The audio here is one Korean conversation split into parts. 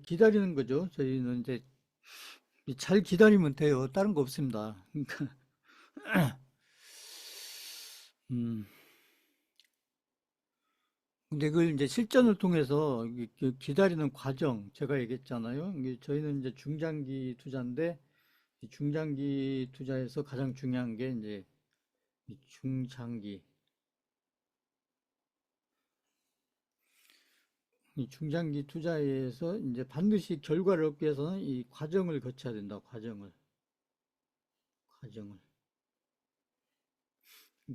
기다리는 거죠. 저희는 이제 잘 기다리면 돼요. 다른 거 없습니다. 그러니까 음, 근데 그걸 이제 실전을 통해서 기다리는 과정 제가 얘기했잖아요. 이게 저희는 이제 중장기 투자인데 이 중장기 투자에서 가장 중요한 게 이제 이 중장기 이 중장기 투자에서 이제 반드시 결과를 얻기 위해서는 이 과정을 거쳐야 된다. 과정을.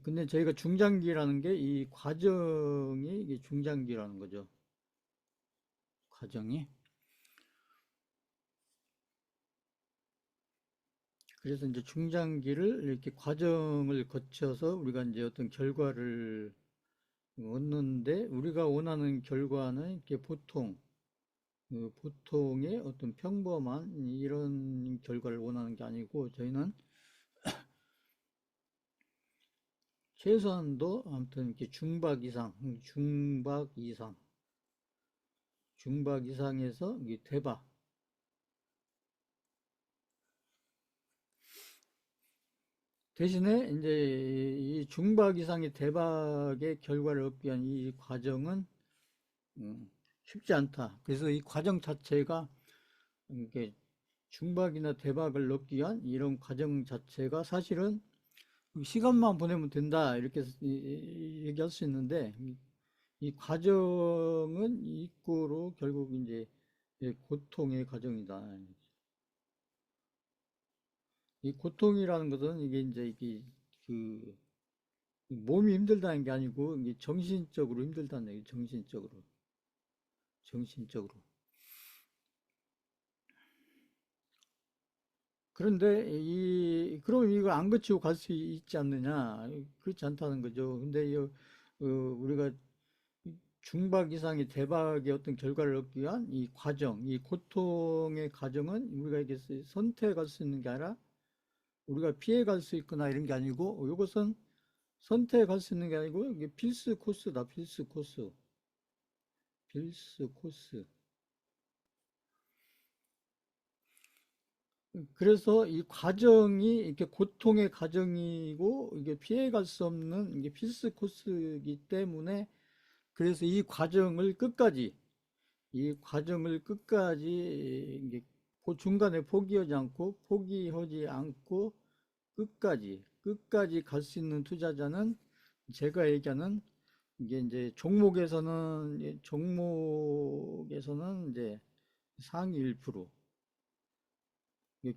근데 저희가 중장기라는 게 이 과정이 이게 중장기라는 거죠. 과정이. 그래서 이제 중장기를 이렇게 과정을 거쳐서 우리가 이제 어떤 결과를 얻는데 우리가 원하는 결과는 이렇게 보통의 어떤 평범한 이런 결과를 원하는 게 아니고 저희는 최소한도 아무튼 이렇게 중박 이상에서 이게 대박. 대신에 이제 이 중박 이상의 대박의 결과를 얻기 위한 이 과정은 쉽지 않다. 그래서 이 과정 자체가 이게 중박이나 대박을 넣기 위한 이런 과정 자체가 사실은 시간만 보내면 된다 이렇게 얘기할 수 있는데 이 과정은 이꼬로 결국 이제 고통의 과정이다. 이 고통이라는 것은 이게 이제 이게 그 몸이 힘들다는 게 아니고 이게 정신적으로 힘들다는 얘기, 정신적으로. 그런데 그럼 이걸 안 거치고 갈 수 있지 않느냐? 그렇지 않다는 거죠. 근데 우리가 중박 이상의 대박의 어떤 결과를 얻기 위한 이 과정, 이 고통의 과정은 우리가 이게 선택할 수 있는 게 아니라 우리가 피해갈 수 있거나 이런 게 아니고 이것은 선택할 수 있는 게 아니고 이게 필수 코스다, 필수 코스. 그래서 이 과정이 이렇게 고통의 과정이고 이게 피해갈 수 없는 이게 필수 코스이기 때문에 그래서 이 과정을 끝까지 이게 중간에 포기하지 않고 끝까지 갈 수 있는 투자자는 제가 얘기하는 이게 이제 종목에서는 이제 상위 1%,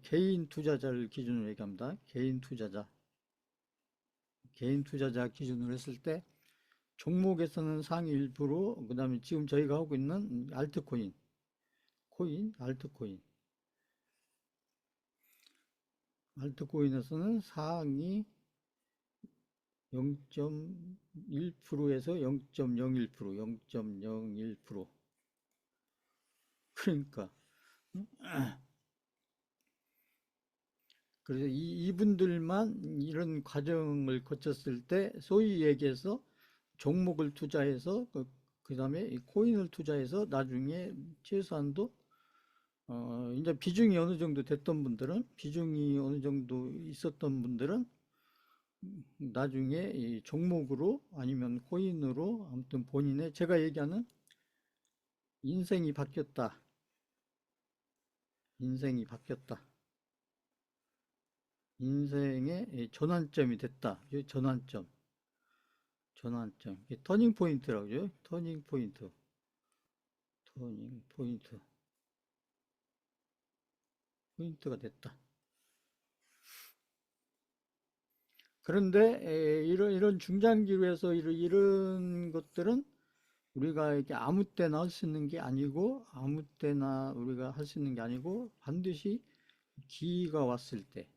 개인 투자자를 기준으로 얘기합니다. 개인 투자자 기준으로 했을 때 종목에서는 상위 1%, 그다음에 지금 저희가 하고 있는 알트코인, 알트코인에서는 상위 0.1%에서 0.01%, 0.01%. 그러니까 그래서 이분들만 이런 과정을 거쳤을 때 소위 얘기해서 종목을 투자해서 그다음에 이 코인을 투자해서 나중에 최소한도 이제 비중이 어느 정도 있었던 분들은 나중에 이 종목으로 아니면 코인으로 아무튼 본인의 제가 얘기하는 인생이 바뀌었다. 인생이 바뀌었다. 인생의 전환점이 됐다. 전환점. 이게 터닝 포인트라고 그러죠. 터닝 포인트가 됐다. 그런데 이런 중장기로 해서 이런 것들은 우리가 이렇게 아무 때나 할 수 있는 게 아니고 아무 때나 우리가 할 수 있는 게 아니고 반드시 기회가 왔을 때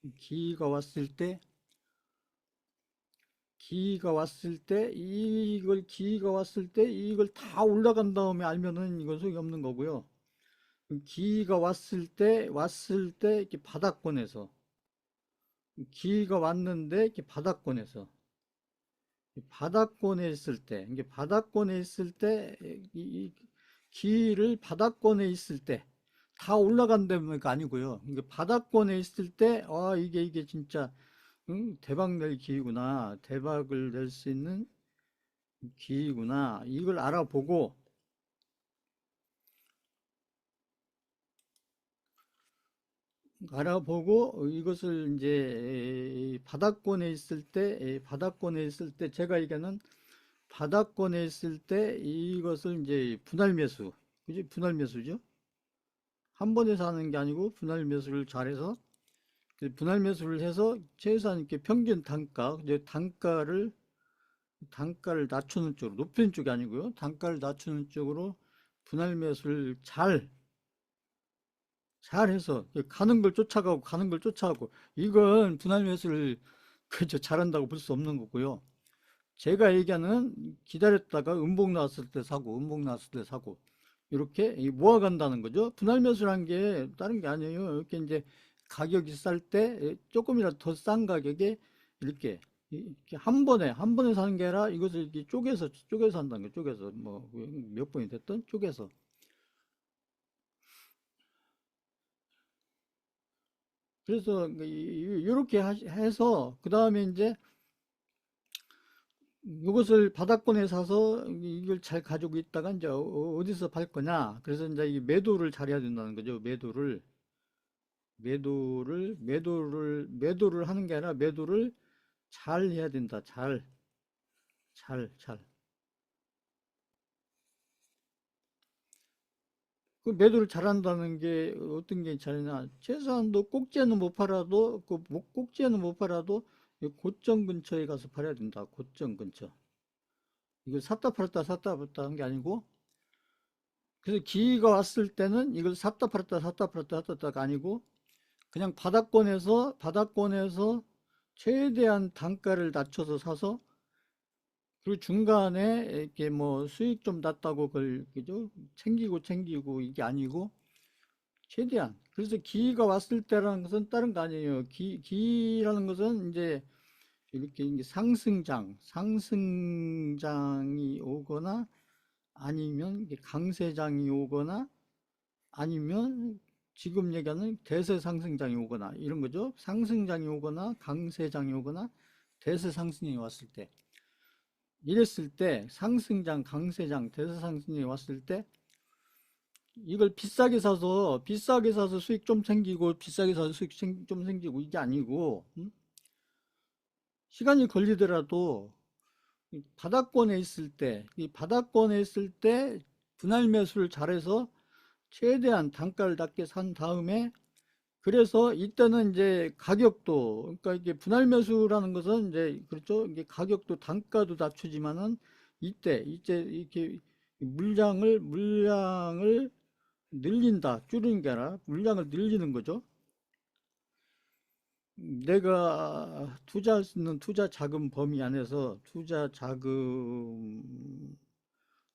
기회가 왔을 때 이걸 다 올라간 다음에 알면은 이건 소용이 없는 거고요. 기회가 왔을 때 이렇게 기회가 왔는데 이렇게 바닥권에 있을 때 이게 바닥권에 있을 때 기회를 바닥권에 있을 때 다 올라간다는 거 아니고요. 이게 바닥권에 있을 때, 이게 진짜, 대박 낼 기회구나. 대박을 낼 수 있는 기회구나. 이걸 알아보고 이것을 이제 바닥권에 있을 때 제가 얘기하는 바닥권에 있을 때 이것을 이제 분할 매수, 그지? 분할 매수죠. 한 번에 사는 게 아니고 분할 매수를 잘해서 분할 매수를 해서 최소한 이렇게 평균 단가, 이제 단가를 낮추는 쪽으로, 높이는 쪽이 아니고요. 단가를 낮추는 쪽으로 분할 매수를 잘해서 가는 걸 쫓아가고 이건 분할 매수를 그저 잘한다고 볼 수 없는 거고요. 제가 얘기하는 기다렸다가 음봉 나왔을 때 사고 이렇게 모아간다는 거죠. 분할 매수라는 게 다른 게 아니에요. 이렇게 이제 가격이 쌀 때 조금이라도 더 싼 가격에 이렇게 한 번에 사는 게 아니라 이것을 이렇게 쪼개서 한다는 거예요. 쪼개서 뭐 몇 번이 됐든 쪼개서. 그래서 이렇게 해서 그 다음에 이제 이것을 바닥권에 사서 이걸 잘 가지고 있다가 이제 어디서 팔 거냐. 그래서 이제 이 매도를 잘해야 된다는 거죠. 매도를 하는 게 아니라 매도를 잘 해야 된다. 잘. 그 매도를 잘한다는 게 어떤 게 잘하냐. 최소한도 꼭지에는 못 팔아도, 꼭지에는 못 팔아도 고점 근처에 가서 팔아야 된다. 고점 근처. 이걸 샀다 팔았다 한 게 아니고, 그래서 기회가 왔을 때는 이걸 샀다 팔았다가 아니고, 그냥 바닥권에서 최대한 단가를 낮춰서 사서 그리고 중간에 이렇게 뭐 수익 좀 났다고 그걸 그죠? 챙기고 이게 아니고 최대한. 그래서 기회가 왔을 때라는 것은 다른 거 아니에요. 기라는 것은 이제 이렇게 이제 상승장이 오거나 아니면 강세장이 오거나 아니면 지금 얘기하는 대세 상승장이 오거나 이런 거죠. 상승장이 오거나 강세장이 오거나 대세 상승이 왔을 때 이랬을 때 상승장, 강세장, 대세 상승이 왔을 때 이걸 비싸게 사서 수익 좀 생기고 비싸게 사서 수익 좀 생기고 이게 아니고 시간이 걸리더라도 이 바닥권에 있을 때 분할 매수를 잘해서 최대한 단가를 낮게 산 다음에 그래서 이때는 이제 가격도 그러니까 이게 분할 매수라는 것은 이제 그렇죠. 이게 가격도 단가도 낮추지만은 이때 이렇게 물량을 늘린다. 줄이는 게 아니라 물량을 늘리는 거죠. 내가 투자할 수 있는 투자 자금 범위 안에서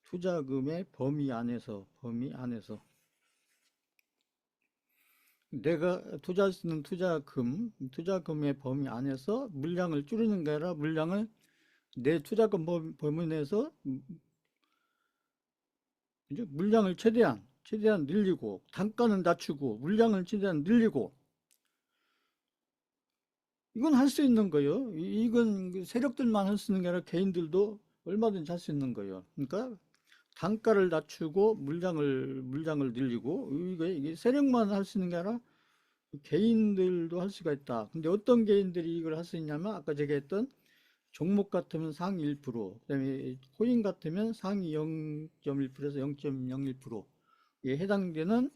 투자금의 범위 안에서 내가 투자할 수 있는 투자금의 범위 안에서 물량을 줄이는 게 아니라 물량을 내 투자금 범위 내에서 이제 물량을 최대한 늘리고 단가는 낮추고 물량을 최대한 늘리고 이건 할 수 있는 거예요. 이건 그 세력들만 할 수 있는 게 아니라 개인들도 얼마든지 할 수 있는 거예요. 그러니까 단가를 낮추고 물량을 늘리고 이게 세력만 할 수 있는 게 아니라 개인들도 할 수가 있다. 근데 어떤 개인들이 이걸 할 수 있냐면 아까 제가 했던 종목 같으면 상위 1%, 그다음에 코인 같으면 상위 0.1%에서 0.01%에 해당되는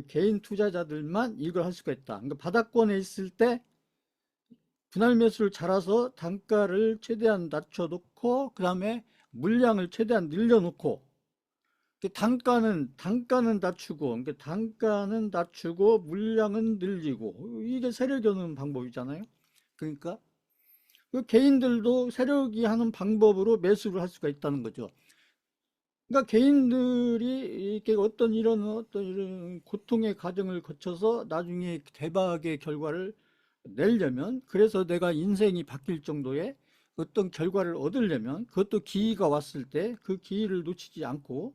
개인 투자자들만 이걸 할 수가 있다. 그러니까 바닥권에 있을 때 분할 매수를 잘해서 단가를 최대한 낮춰놓고 그다음에 물량을 최대한 늘려놓고 단가는 낮추고 그러니까 단가는 낮추고 물량은 늘리고 이게 세력이 오는 방법이잖아요. 그러니까 그 개인들도 세력이 하는 방법으로 매수를 할 수가 있다는 거죠. 그러니까 개인들이 이렇게 어떤 이런 고통의 과정을 거쳐서 나중에 대박의 결과를 내려면 그래서 내가 인생이 바뀔 정도의 어떤 결과를 얻으려면 그것도 기회가 왔을 때 그 기회를 놓치지 않고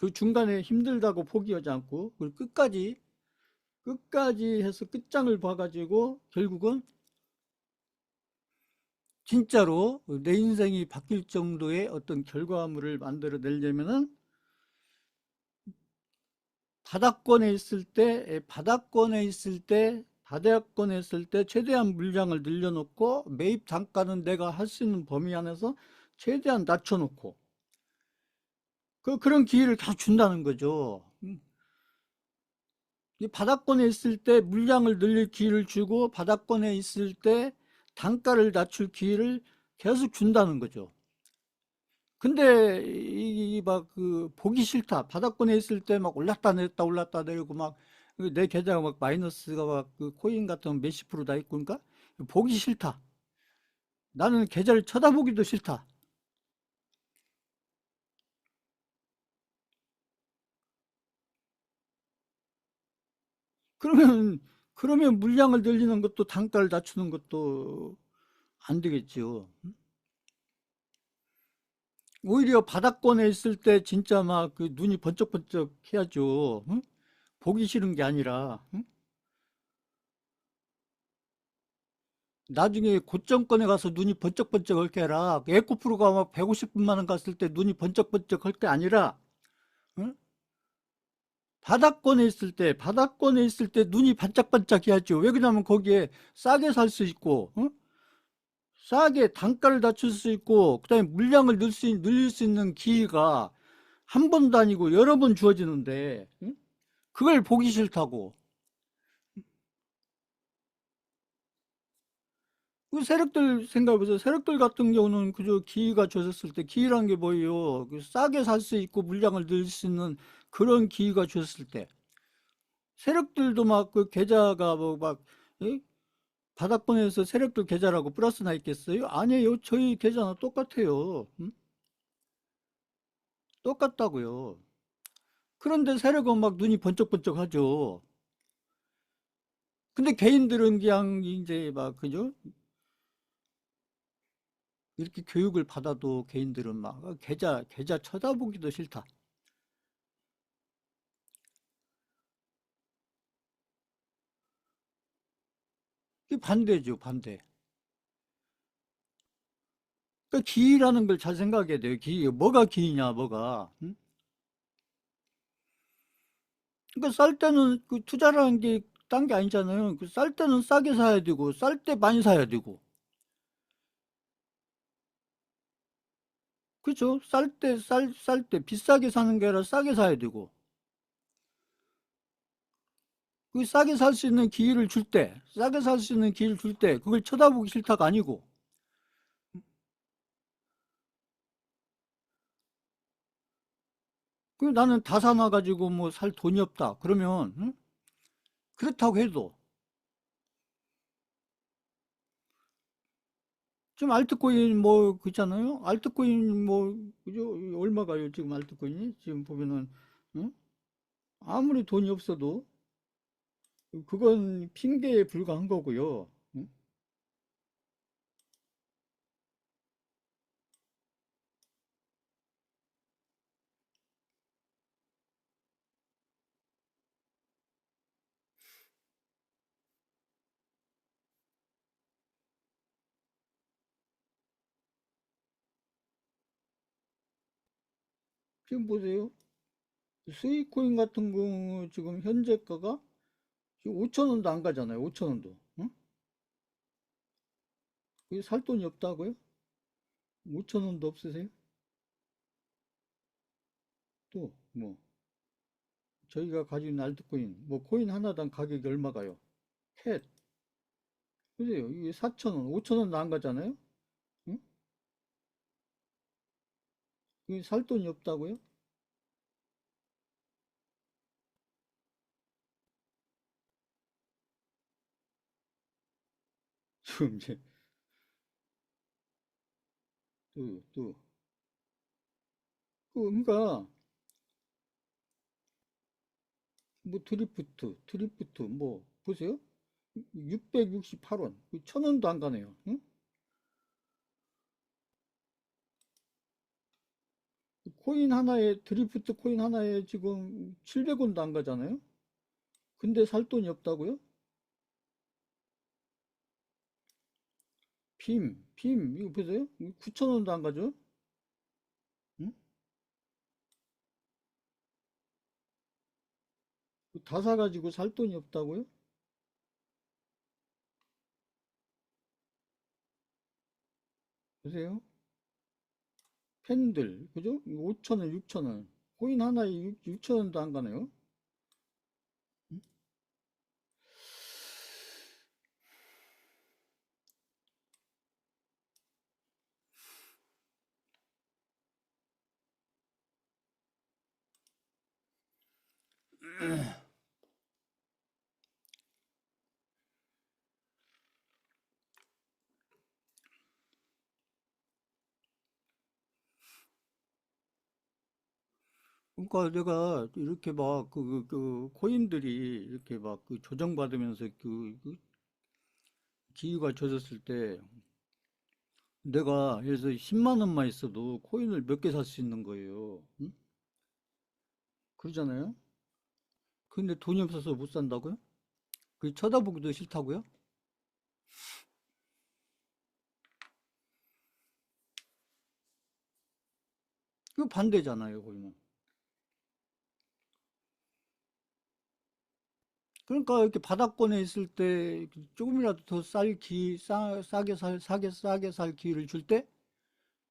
그 중간에 힘들다고 포기하지 않고 그걸 끝까지 해서 끝장을 봐가지고 결국은 진짜로 내 인생이 바뀔 정도의 어떤 결과물을 만들어내려면은 바닥권에 있을 때 최대한 물량을 늘려놓고 매입 단가는 내가 할 수 있는 범위 안에서 최대한 낮춰놓고 그런 기회를 계속 준다는 거죠. 이 바닥권에 있을 때 물량을 늘릴 기회를 주고 바닥권에 있을 때 단가를 낮출 기회를 계속 준다는 거죠. 근데 막 보기 싫다. 바닥권에 있을 때 막 올랐다 내렸다 올랐다 내리고 막 내 계좌가 막 마이너스가 막 그 코인 같은 몇십 프로 다 있고 그러니까 보기 싫다. 나는 계좌를 쳐다보기도 싫다. 그러면 물량을 늘리는 것도 단가를 낮추는 것도 안 되겠죠. 오히려 바닥권에 있을 때 진짜 막 그 눈이 번쩍번쩍 해야죠. 응? 보기 싫은 게 아니라. 응? 나중에 고점권에 가서 눈이 번쩍번쩍 할 게 아니라 에코프로가 막 150분만 원 갔을 때 눈이 번쩍번쩍 할 게 아니라 응? 바닥권에 있을 때 눈이 반짝반짝 해야죠. 왜 그러냐면 거기에 싸게 살 수 있고 응? 싸게 단가를 낮출 수 있고 그다음에 물량을 늘릴 수 있는 기회가 한 번도 아니고 여러 번 주어지는데 응? 그걸 보기 싫다고. 그 세력들 생각해보세요. 세력들 같은 경우는 그저 기회가 주어졌을 때 기회란 게 뭐예요? 그 싸게 살 수 있고 물량을 늘릴 수 있는 그런 기회가 주어졌을 때 세력들도 막 그 계좌가 뭐막 바닥권에서 세력들 계좌라고 플러스나 있겠어요? 아니에요. 저희 계좌는 똑같아요. 응? 똑같다고요. 그런데 세력은 막 눈이 번쩍번쩍 하죠. 근데 개인들은 그냥 이제 막 그죠? 이렇게 교육을 받아도 개인들은 막 계좌 쳐다보기도 싫다. 이게 반대죠, 반대. 그 기회라는 걸 잘 생각해야 돼요. 기회. 뭐가 기회냐, 뭐가. 응? 그러니까 쌀 때는 그 투자라는 게 딴 게 아니잖아요. 그 쌀 때는 싸게 사야 되고, 쌀 때 많이 사야 되고. 그죠? 쌀 때 비싸게 사는 게 아니라 싸게 사야 되고. 그 싸게 살 수 있는 기회를 줄 때, 싸게 살 수 있는 기회를 줄 때, 그걸 쳐다보기 싫다가 아니고. 그 나는 다 사놔가지고 뭐 살 돈이 없다. 그러면, 응? 그렇다고 해도, 지금 알트코인 뭐, 그렇잖아요? 알트코인 뭐, 그죠? 얼마가요, 지금 알트코인이? 지금 보면은, 응? 아무리 돈이 없어도, 그건 핑계에 불과한 거고요. 응? 지금 보세요. 스위코인 같은 경우 지금 현재가가 지금 5천 원도 안 가잖아요. 5천 원도. 응? 그게 살 돈이 없다고요? 5천 원도 없으세요? 또, 뭐, 저희가 가지고 있는 알트코인, 뭐, 코인 하나당 가격이 얼마가요? 캣. 보세요. 이게 4천 원, 5천 원도 안 가잖아요? 응? 그게 살 돈이 없다고요? 지금 이제, 또. 그러니까, 뭐, 드리프트, 뭐, 보세요. 668원. 1,000원도 안 가네요. 응? 코인 하나에, 드리프트 코인 하나에 지금 700원도 안 가잖아요? 근데 살 돈이 없다고요? 이거 보세요? 9,000원도 안 가죠? 응? 다 사가지고 살 돈이 없다고요? 보세요. 펜들, 그죠? 5,000원, 6,000원. 코인 하나에 6,000원도 안 가네요? 응? 그러니까 내가 이렇게 막 코인들이 이렇게 막 조정받으면서 기회가 젖었을 때 내가 예를 들어서 10만 원만 있어도 코인을 몇 개 살 수 있는 거예요. 응? 그러잖아요? 근데 돈이 없어서 못 산다고요? 그 쳐다보기도 싫다고요? 그거 반대잖아요, 거기는. 그러니까 이렇게 바닥권에 있을 때 조금이라도 더 싸게 살 기회를 줄 때,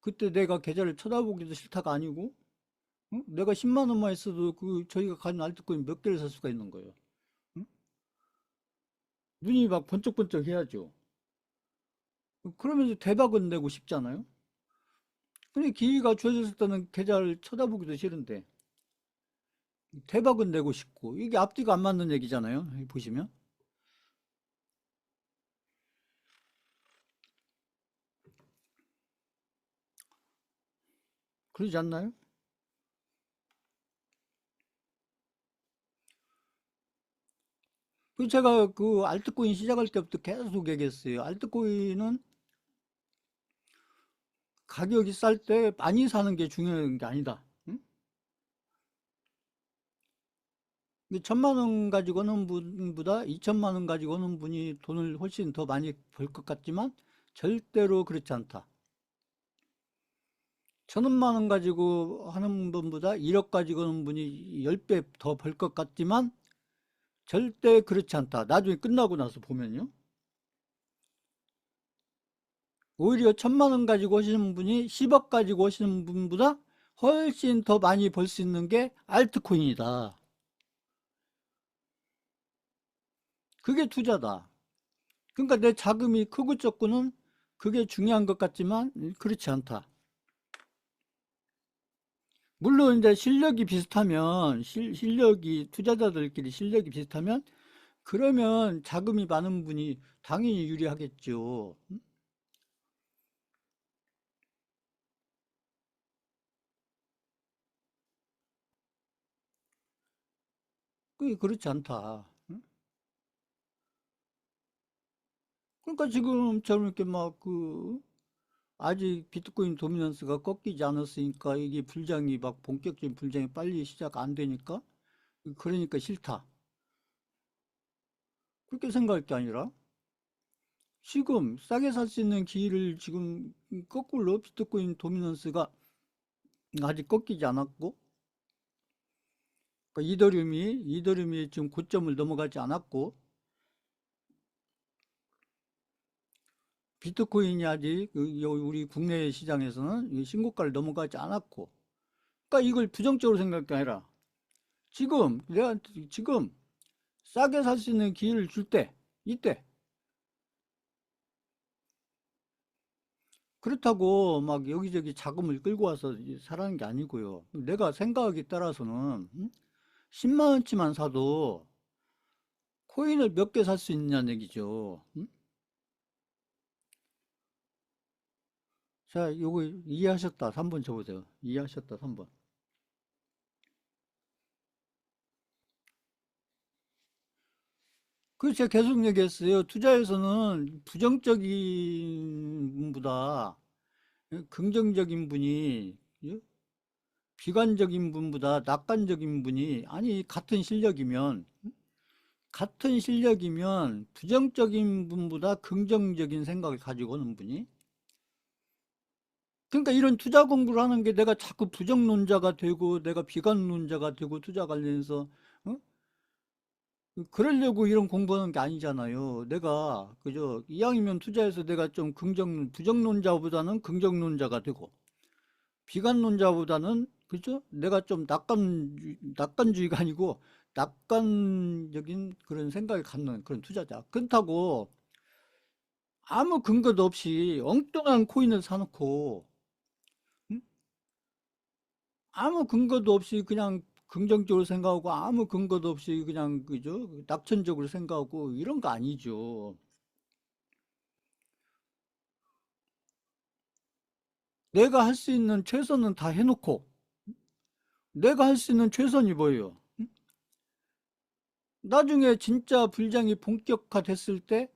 그때 내가 계좌를 쳐다보기도 싫다가 아니고, 응? 내가 10만 원만 있어도 저희가 가진 알트코인 몇 개를 살 수가 있는 거예요. 응? 눈이 막 번쩍번쩍 해야죠. 그러면서 대박은 내고 싶잖아요. 근데 기회가 주어졌을 때는 계좌를 쳐다보기도 싫은데, 대박은 내고 싶고, 이게 앞뒤가 안 맞는 얘기잖아요. 여기 보시면. 그러지 않나요? 그 제가 그 알트코인 시작할 때부터 계속 얘기했어요. 알트코인은 가격이 쌀 때 많이 사는 게 중요한 게 아니다. 응? 1,000만 원 가지고 오는 분보다 2천만 원 가지고 오는 분이 돈을 훨씬 더 많이 벌 것 같지만 절대로 그렇지 않다. 1,000만 원 가지고 하는 분보다 1억 가지고 오는 분이 10배 더 벌 것 같지만 절대 그렇지 않다. 나중에 끝나고 나서 보면요. 오히려 1,000만 원 가지고 오시는 분이 10억 가지고 오시는 분보다 훨씬 더 많이 벌 수 있는 게 알트코인이다. 그게 투자다. 그러니까 내 자금이 크고 적고는 그게 중요한 것 같지만 그렇지 않다. 물론 이제 실력이 비슷하면 실력이 투자자들끼리 실력이 비슷하면 그러면 자금이 많은 분이 당연히 유리하겠죠. 그게 그렇지 않다. 그러니까 지금 저는 이렇게 막 아직 비트코인 도미넌스가 꺾이지 않았으니까 이게 불장이 막 본격적인 불장이 빨리 시작 안 되니까 그러니까 싫다. 그렇게 생각할 게 아니라 지금 싸게 살 수 있는 기회를 지금 거꾸로 비트코인 도미넌스가 아직 꺾이지 않았고 그러니까 이더리움이 지금 고점을 넘어가지 않았고 비트코인이 아직 우리 국내 시장에서는 신고가를 넘어가지 않았고 그러니까 이걸 부정적으로 생각할 게 아니라 내가 지금 싸게 살 수 있는 기회를 줄 때 이때 그렇다고 막 여기저기 자금을 끌고 와서 사라는 게 아니고요. 내가 생각하기에 따라서는 10만 원치만 사도 코인을 몇 개 살 수 있냐는 얘기죠. 자, 요거 이해하셨다. 3번 쳐보세요. 이해하셨다. 3번. 그 제가 계속 얘기했어요. 투자에서는 부정적인 분보다 긍정적인 분이 예? 비관적인 분보다 낙관적인 분이, 아니, 같은 실력이면 부정적인 분보다 긍정적인 생각을 가지고 오는 분이, 그러니까 이런 투자 공부를 하는 게 내가 자꾸 부정론자가 되고 내가 비관론자가 되고 투자 관련해서 어? 그러려고 이런 공부하는 게 아니잖아요. 내가 그저 이왕이면 투자해서 내가 좀 부정론자보다는 긍정론자가 되고 비관론자보다는 그죠? 내가 좀 낙관주의가 아니고 낙관적인 그런 생각을 갖는 그런 투자자. 그렇다고 아무 근거도 없이 엉뚱한 코인을 사놓고 응? 아무 근거도 없이 그냥 긍정적으로 생각하고 아무 근거도 없이 그냥 그죠? 낙천적으로 생각하고 이런 거 아니죠. 내가 할 수 있는 최선은 다 해놓고 내가 할 수 있는 최선이 뭐예요? 나중에 진짜 불장이 본격화됐을 때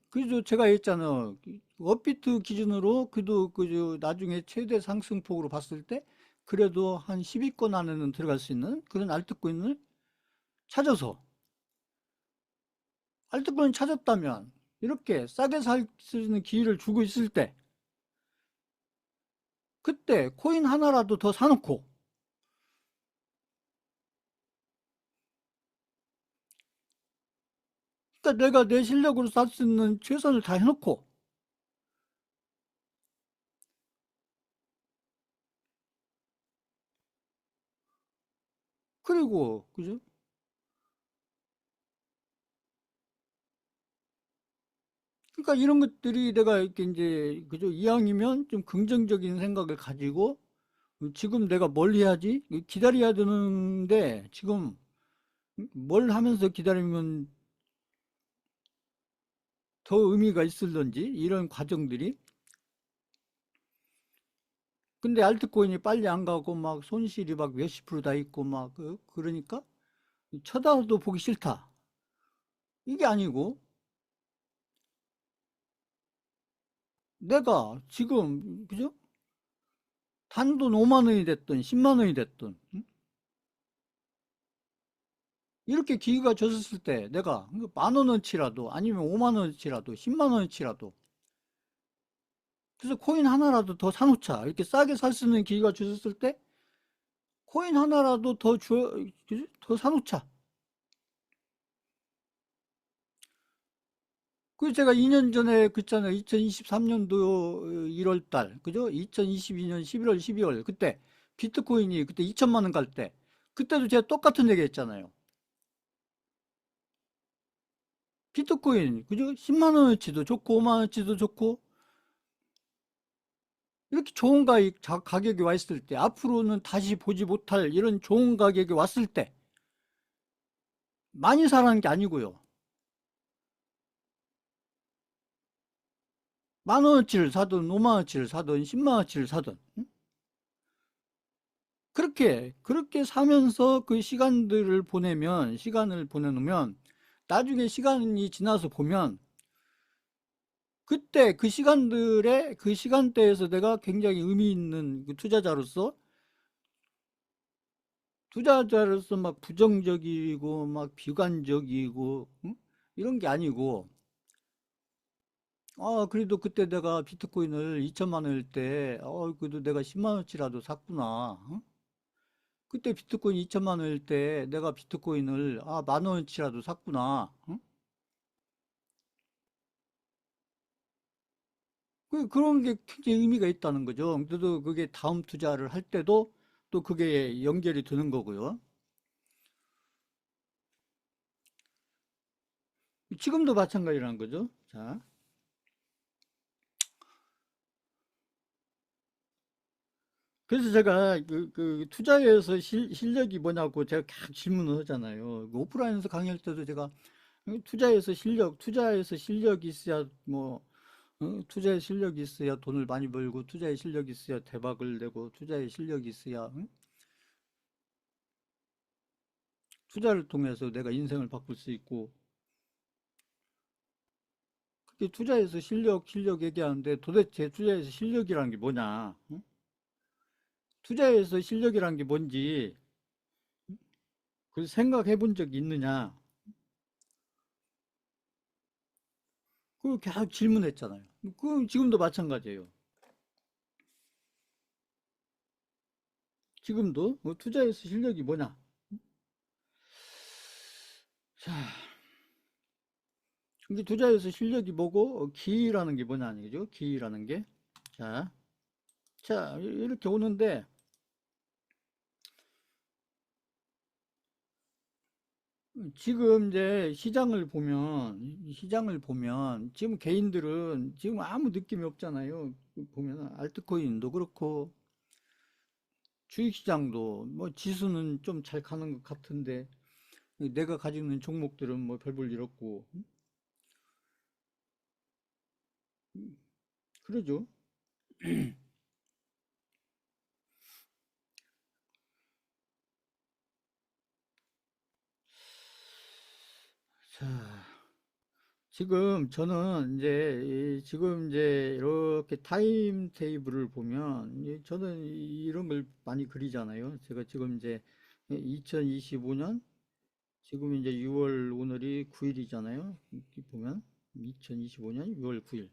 그래도 제가 했잖아. 업비트 기준으로 그래도 그저 나중에 최대 상승폭으로 봤을 때 그래도 한 10위권 안에는 들어갈 수 있는 그런 알트코인을 찾아서 알트코인 찾았다면 이렇게 싸게 살 수 있는 기회를 주고 있을 때 그때 코인 하나라도 더 사놓고 그러니까 내가 내 실력으로 살 수 있는 최선을 다 해놓고 그리고 그죠? 그러니까 이런 것들이 내가 이렇게 이제 그죠? 이왕이면 좀 긍정적인 생각을 가지고 지금 내가 뭘 해야지? 기다려야 되는데 지금 뭘 하면서 기다리면 더 의미가 있을런지 이런 과정들이. 근데 알트코인이 빨리 안 가고 막 손실이 막 몇십 프로 다 있고 막 그러니까 쳐다도 보기 싫다. 이게 아니고 내가 지금 그죠? 단돈 5만 원이 됐든 10만 원이 됐든 이렇게 기회가 줬을 때 내가 만 원어치라도 아니면 5만 원어치라도 10만 원어치라도 그래서 코인 하나라도 더 사놓자. 이렇게 싸게 살 수 있는 기회가 주셨을 때 코인 하나라도 더 사놓자. 그 제가 2년 전에 그랬잖아요. 2023년도 1월 달, 그죠? 2022년 11월, 12월 그때 비트코인이 그때 2천만 원 갈 때 그때도 제가 똑같은 얘기 했잖아요. 비트코인 그죠? 10만 원어치도 좋고 5만 원어치도 좋고 이렇게 좋은 가격이 와 있을 때 앞으로는 다시 보지 못할 이런 좋은 가격이 왔을 때 많이 사라는 게 아니고요. 만 원어치를 사든 5만 원어치를 사든 10만 원어치를 사든 그렇게 사면서 그 시간을 보내놓으면 나중에 시간이 지나서 보면 그때 그 시간대에서 내가 굉장히 의미 있는 그 투자자로서 막 부정적이고 막 비관적이고 응? 이런 게 아니고 그래도 그때 내가 비트코인을 2천만 원일 때 그래도 내가 10만 원치라도 샀구나. 응? 그때 비트코인 2천만 원일 때 내가 비트코인을 만 원치라도 샀구나. 응? 그런 게 굉장히 의미가 있다는 거죠. 그래도 그게 다음 투자를 할 때도 또 그게 연결이 되는 거고요. 지금도 마찬가지라는 거죠. 자, 그래서 제가 그 투자에서 실력이 뭐냐고 제가 계속 질문을 하잖아요. 그 오프라인에서 강의할 때도 제가 투자에서 실력이 있어야 뭐, 투자에 실력이 있어야 돈을 많이 벌고, 투자에 실력이 있어야 대박을 내고, 투자에 실력이 있어야, 투자를 통해서 내가 인생을 바꿀 수 있고, 그게 투자에서 실력 얘기하는데 도대체 투자에서 실력이라는 게 뭐냐? 응? 투자에서 실력이란 게 뭔지 그 생각해 본 적이 있느냐? 그 계속 질문했잖아요. 그 지금도 마찬가지예요. 지금도 투자에서 실력이 뭐냐? 자, 이게 투자에서 실력이 뭐고 기회라는 게 뭐냐는 거죠. 기회라는 게. 자, 자 이렇게 오는데 지금 이제 시장을 보면 지금 개인들은 지금 아무 느낌이 없잖아요. 보면 알트코인도 그렇고 주식시장도 뭐 지수는 좀 잘 가는 것 같은데 내가 가지고 있는 종목들은 뭐 별 볼 일 없고 그러죠. 자, 지금 저는 이제 지금 이제 이렇게 타임 테이블을 보면 저는 이런 걸 많이 그리잖아요. 제가 지금 이제 2025년 지금 이제 6월 오늘이 9일이잖아요. 이렇게 보면 2025년 6월 9일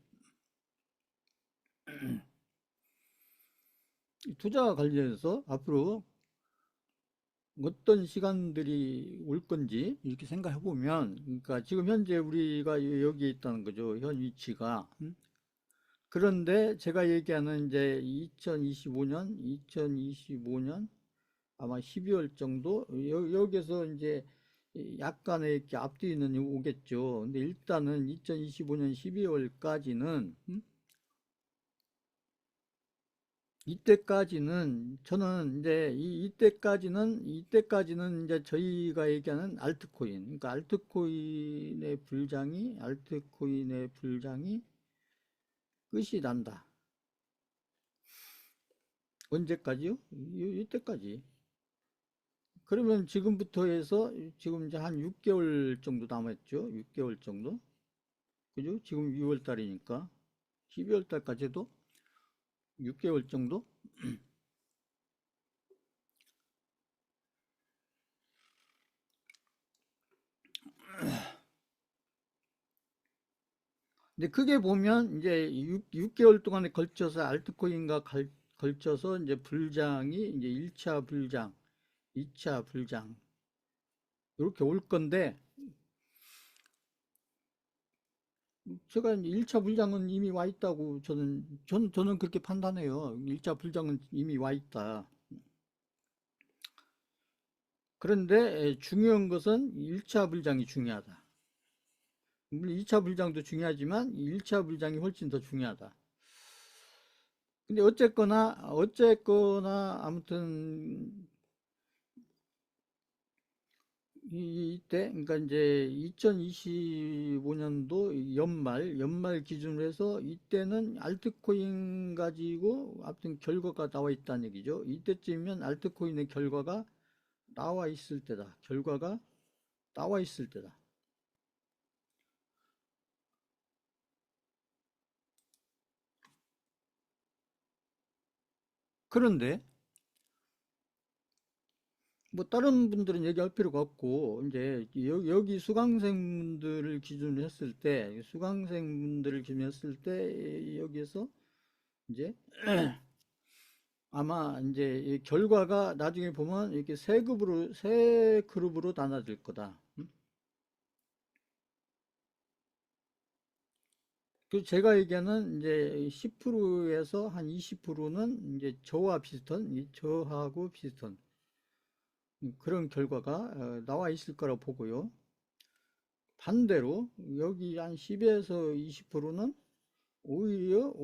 투자와 관련해서 앞으로 어떤 시간들이 올 건지 이렇게 생각해 보면 그러니까 지금 현재 우리가 여기에 있다는 거죠. 현 위치가. 그런데 제가 얘기하는 이제 2025년 아마 12월 정도 여기서 이제 약간의 이렇게 앞뒤는 오겠죠. 근데 일단은 2025년 12월까지는 이때까지는 저는 이제 이때까지는 이제 저희가 얘기하는 알트코인 그러니까 알트코인의 불장이 끝이 난다. 언제까지요? 이때까지. 그러면 지금부터 해서 지금 이제 한 6개월 정도 남았죠. 6개월 정도. 그죠? 지금 6월 달이니까 12월 달까지도 6개월 정도? 근데 크게 보면 이제 6개월 동안에 걸쳐서 알트코인과 걸쳐서 이제 불장이 이제 1차 불장, 2차 불장 이렇게 올 건데 제가 1차 불장은 이미 와 있다고 저는 그렇게 판단해요. 1차 불장은 이미 와 있다. 그런데 중요한 것은 1차 불장이 중요하다. 물론 2차 불장도 중요하지만 1차 불장이 훨씬 더 중요하다. 근데 어쨌거나 아무튼 이때 그러니까 이제 2025년도 연말 기준으로 해서 이때는 알트코인 가지고 아무튼 결과가 나와 있다는 얘기죠. 이때쯤이면 알트코인의 결과가 나와 있을 때다. 결과가 나와 있을 때다. 그런데 뭐 다른 분들은 얘기할 필요가 없고 이제 여기 수강생분들을 기준으로 했을 때 여기에서 이제 아마 이제 이 결과가 나중에 보면 이렇게 세 그룹으로 나눠질 거다. 그 제가 얘기하는 이제 10%에서 한 20%는 이제 저하고 비슷한 그런 결과가 나와 있을 거라고 보고요. 반대로 여기 한 10에서 20%는 오히려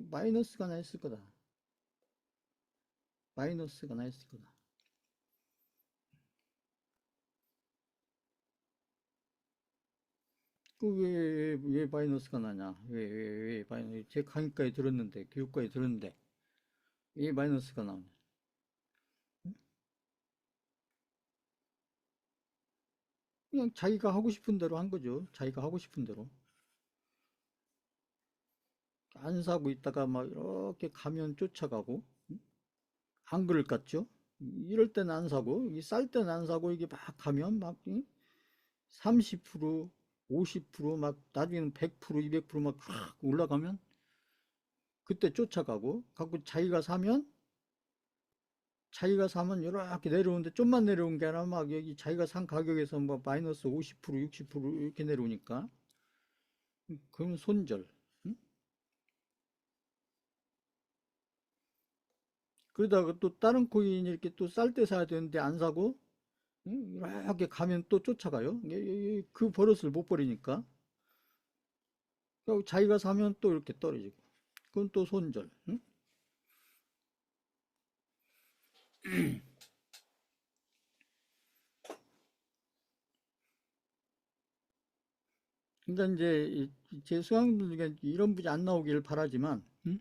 마이너스가 나 있을 거다. 마이너스가 나 있을 거다. 그 왜 마이너스가 나냐? 왜 마이너스? 제 강의까지 들었는데, 교육까지 들었는데, 왜 마이너스가 나오냐? 그냥 자기가 하고 싶은 대로 한 거죠. 자기가 하고 싶은 대로. 안 사고 있다가 막 이렇게 가면 쫓아가고, 한 그릇 같죠? 이럴 때는 안 사고, 쌀 때는 안 사고, 이게 막 가면 막 30%, 50%막 나중에는 100%, 200%막 올라가면 그때 쫓아가고, 갖고 자기가 사면 이렇게 내려오는데 좀만 내려온 게 아니라 막 여기 자기가 산 가격에서 뭐 마이너스 50%, 60% 이렇게 내려오니까 그건 손절. 응? 그러다가 또 다른 코인 이렇게 또 쌀 때 사야 되는데 안 사고 응? 이렇게 가면 또 쫓아가요. 그 버릇을 못 버리니까 자기가 사면 또 이렇게 떨어지고 그건 또 손절. 응? 그러니까 이제 제 수강들 중에 이런 분이 안 나오기를 바라지만 응?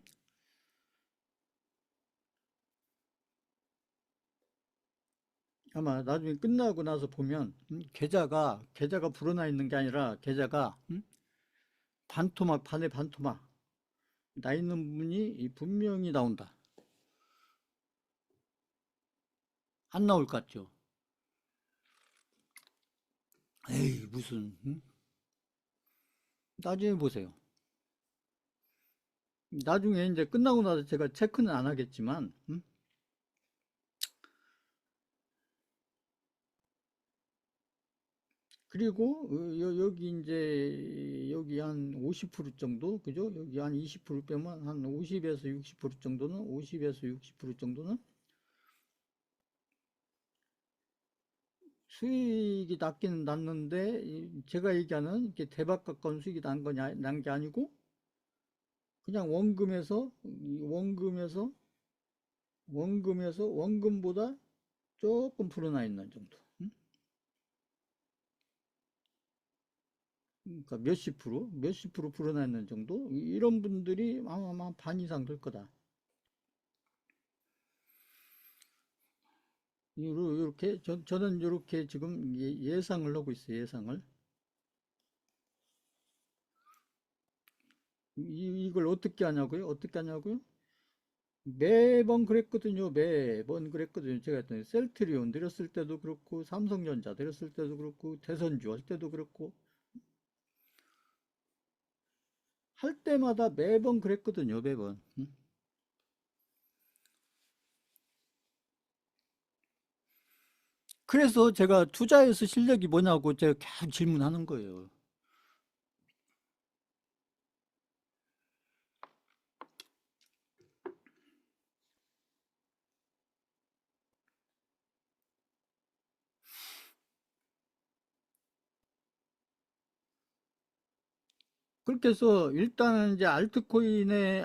아마 나중에 끝나고 나서 보면 계좌가 불어나 있는 게 아니라 계좌가 반토막 반의 반토막 나 있는 분이 분명히 나온다. 안 나올 것 같죠? 에이 무슨 응? 나중에 보세요. 나중에 이제 끝나고 나서 제가 체크는 안 하겠지만 그리고 여기 이제 여기 한 50% 정도 그죠? 여기 한 20% 빼면 한 50에서 60% 정도는 50에서 60% 정도는 수익이 낮기는 났는데 제가 얘기하는 이렇게 대박 가까운 수익이 난 게 아니고 그냥 원금에서 원금보다 조금 불어나 있는 정도. 그러니까 몇십 프로 불어나 있는 정도. 이런 분들이 아마 반 이상 될 거다. 이렇게 저는 이렇게 지금 예상을 하고 있어요. 예상을. 이걸 어떻게 하냐고요? 어떻게 하냐고요? 매번 그랬거든요. 매번 그랬거든요. 제가 했더니 셀트리온 들였을 때도 그렇고 삼성전자 들였을 때도 그렇고 대선주 할 때도 그렇고 할 때마다 매번 그랬거든요. 매번. 그래서 제가 투자에서 실력이 뭐냐고 제가 계속 질문하는 거예요. 그렇게 해서 일단은 이제 알트코인의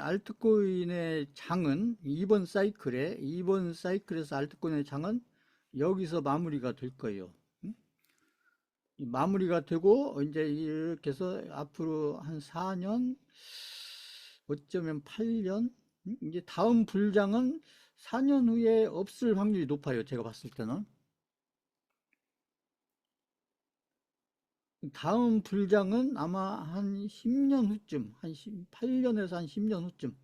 장은 이번 사이클에서 알트코인의 장은 여기서 마무리가 될 거예요. 응? 마무리가 되고 이제 이렇게 해서 앞으로 한 4년, 어쩌면 8년, 이제 다음 불장은 4년 후에 없을 확률이 높아요. 제가 봤을 때는. 다음 불장은 아마 한 10년 후쯤, 8년에서 한 10년 후쯤,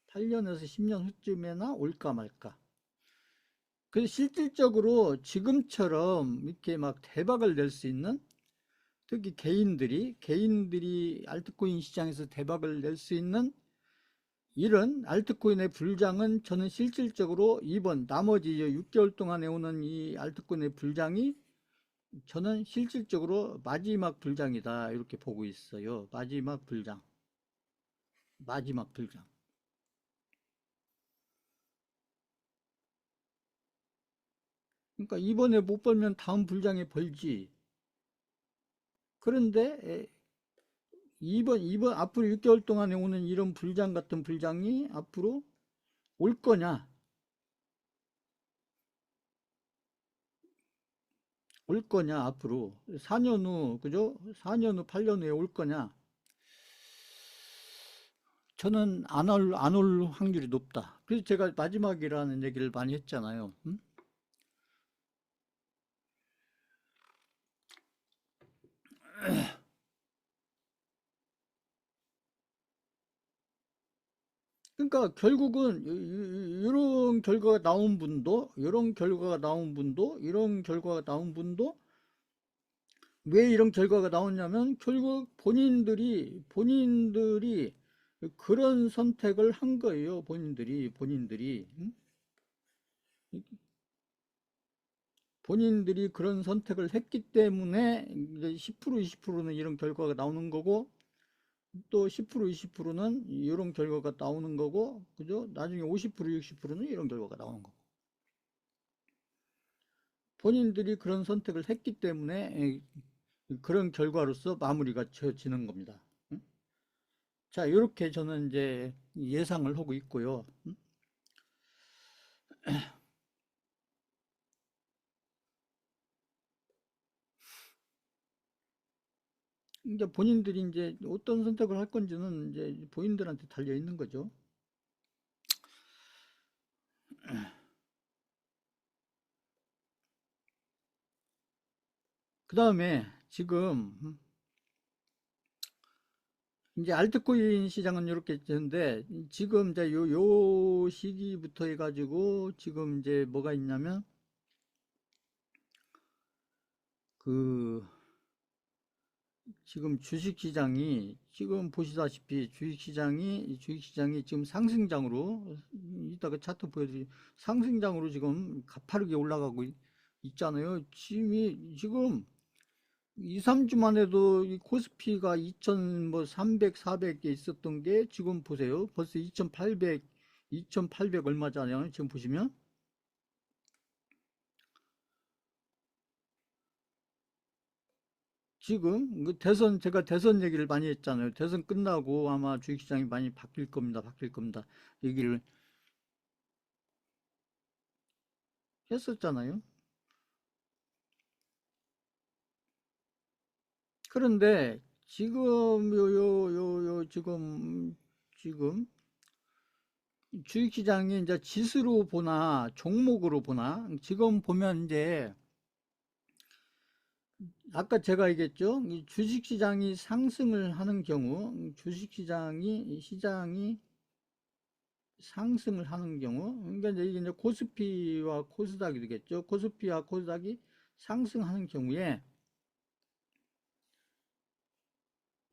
8년에서 10년 후쯤에나 올까 말까. 그래서 실질적으로 지금처럼 이렇게 막 대박을 낼 수 있는 특히 개인들이 알트코인 시장에서 대박을 낼 수 있는 이런 알트코인의 불장은 저는 실질적으로 이번 나머지 6개월 동안에 오는 이 알트코인의 불장이 저는 실질적으로 마지막 불장이다 이렇게 보고 있어요. 마지막 불장. 그러니까 이번에 못 벌면 다음 불장에 벌지. 그런데 이번 앞으로 6개월 동안에 오는 이런 불장 같은 불장이 앞으로 올 거냐? 올 거냐 앞으로 4년 후 그죠? 4년 후 8년 후에 올 거냐? 저는 안 올 확률이 높다. 그래서 제가 마지막이라는 얘기를 많이 했잖아요. 그러니까 결국은 이런 결과가 나온 분도, 이런 결과가 나온 분도, 이런 결과가 나온 분도 왜 이런 결과가 나왔냐면 결국 본인들이 그런 선택을 한 거예요. 본인들이 응? 본인들이 그런 선택을 했기 때문에 이제 10% 20%는 이런 결과가 나오는 거고 또 10% 20%는 이런 결과가 나오는 거고 그죠? 나중에 50% 60%는 이런 결과가 나오는 거고 본인들이 그런 선택을 했기 때문에 그런 결과로서 마무리가 지어지는 겁니다. 응? 자, 이렇게 저는 이제 예상을 하고 있고요. 응? 이제 본인들이 이제 어떤 선택을 할 건지는 이제 본인들한테 달려 있는 거죠. 그 다음에 지금 이제 알트코인 시장은 이렇게 되는데 지금 이제 요 시기부터 해가지고 지금 이제 뭐가 있냐면 그 지금 주식시장이 지금 보시다시피 주식시장이 지금 상승장으로 이따가 차트 보여드리 상승장으로 지금 가파르게 올라가고 있잖아요. 지금 2, 3주만 해도 이 코스피가 2천 뭐 300, 400개 있었던 게 지금 보세요. 벌써 2,800 얼마잖아요. 지금 보시면 지금 제가 대선 얘기를 많이 했잖아요. 대선 끝나고 아마 주식시장이 많이 바뀔 겁니다. 바뀔 겁니다. 얘기를 했었잖아요. 그런데 지금 지금 주식시장이 이제 지수로 보나 종목으로 보나 지금 보면 이제 아까 제가 얘기했죠. 이 주식시장이 상승을 하는 경우 시장이 상승을 하는 경우 그러니까 이제 코스피와 코스닥이 되겠죠. 코스피와 코스닥이 상승하는 경우에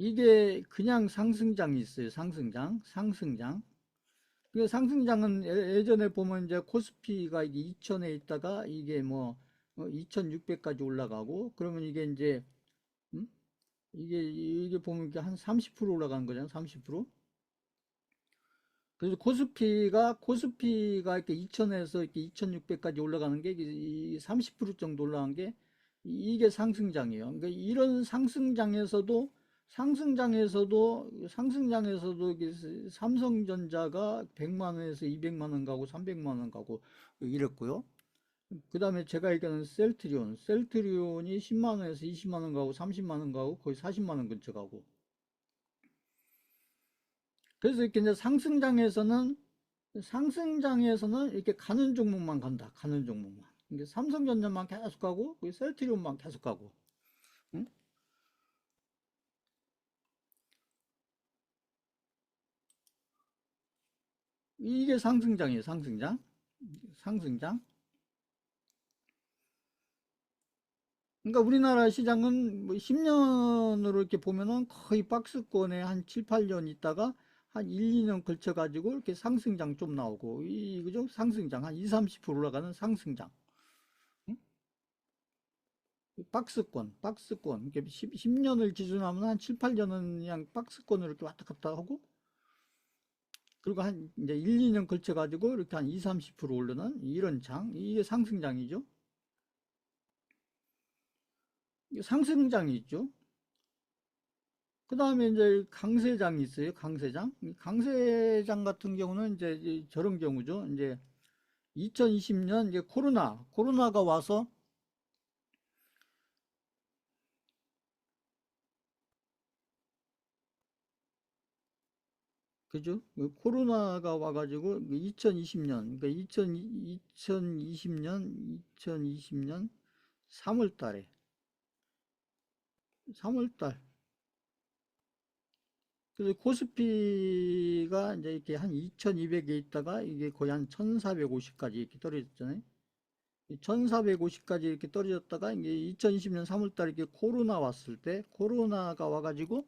이게 그냥 상승장이 있어요. 상승장. 그 상승장은 예전에 보면 이제 코스피가 이게 2천에 있다가 이게 뭐 2,600까지 올라가고 그러면 이게 이제 음? 이게 보면 이게 한 30% 올라가는 거잖아요. 30%. 그래서 코스피가 이렇게 2천에서 이렇게 2,600까지 올라가는 게 30% 정도 올라간 게 이게 상승장이에요. 그러니까 이런 상승장에서도 이게 삼성전자가 100만 원에서 200만 원 가고 300만 원 가고 이랬고요. 그 다음에 제가 얘기하는 셀트리온이 10만 원에서 20만 원 가고 30만 원 가고 거의 40만 원 근처 가고 그래서 이렇게 이제 상승장에서는 이렇게 가는 종목만 간다. 가는 종목만. 이게 삼성전자만 계속 가고, 셀트리온만 계속 가고. 응? 이게 상승장이에요. 상승장. 그러니까 우리나라 시장은 뭐 10년으로 이렇게 보면은 거의 박스권에 한 7, 8년 있다가 한 1, 2년 걸쳐가지고 이렇게 상승장 좀 나오고, 그죠? 상승장. 한 2, 30% 올라가는 상승장. 응? 박스권. 이렇게 10년을 기준하면 한 7, 8년은 그냥 박스권으로 이렇게 왔다 갔다 하고, 그리고 한 이제 1, 2년 걸쳐가지고 이렇게 한 2, 30% 오르는 이런 이게 상승장이죠. 이게 상승장이 있죠. 그 다음에 이제 강세장이 있어요. 강세장. 이 강세장 같은 경우는 이제 저런 경우죠. 이제 2020년 이제 코로나가 와서 그죠? 코로나가 와가지고 2020년, 그러니까 2020년 3월 달에, 3월 달, 그래서 코스피가 이제 이렇게 한 2200에 있다가 이게 거의 한 1450까지 이렇게 떨어졌잖아요. 1450까지 이렇게 떨어졌다가 이게 2020년 3월달 이렇게 코로나 왔을 때 코로나가 와가지고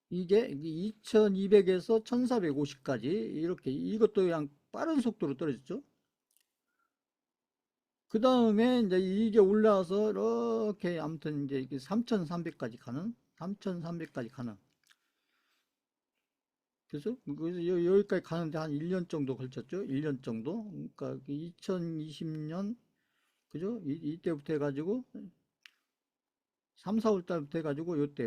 이게 2200에서 1450까지 이렇게 이것도 그냥 빠른 속도로 떨어졌죠. 그 다음에 이제 이게 올라와서 이렇게 아무튼 이제 이게 3300까지 가는 3300까지 가는 그래서 여기까지 가는데 한 1년 정도 걸쳤죠. 1년 정도. 그러니까 2020년 그죠? 이때부터 해가지고 3, 4월 달부터 해가지고 요때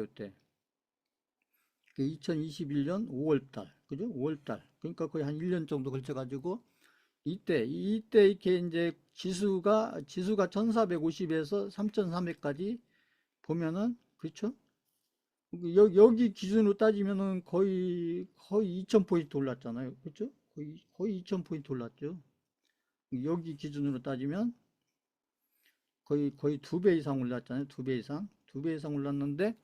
2021년 5월 달 그죠? 5월 달 그러니까 거의 한 1년 정도 걸쳐가지고 이때 이렇게 이제 지수가 1450에서 3300까지 보면은 그렇죠? 여기 기준으로 따지면은 거의 2000포인트 올랐잖아요. 그렇죠? 거의 2000포인트 올랐죠. 여기 기준으로 따지면 거의 2배 이상 올랐잖아요. 2배 이상. 2배 이상 올랐는데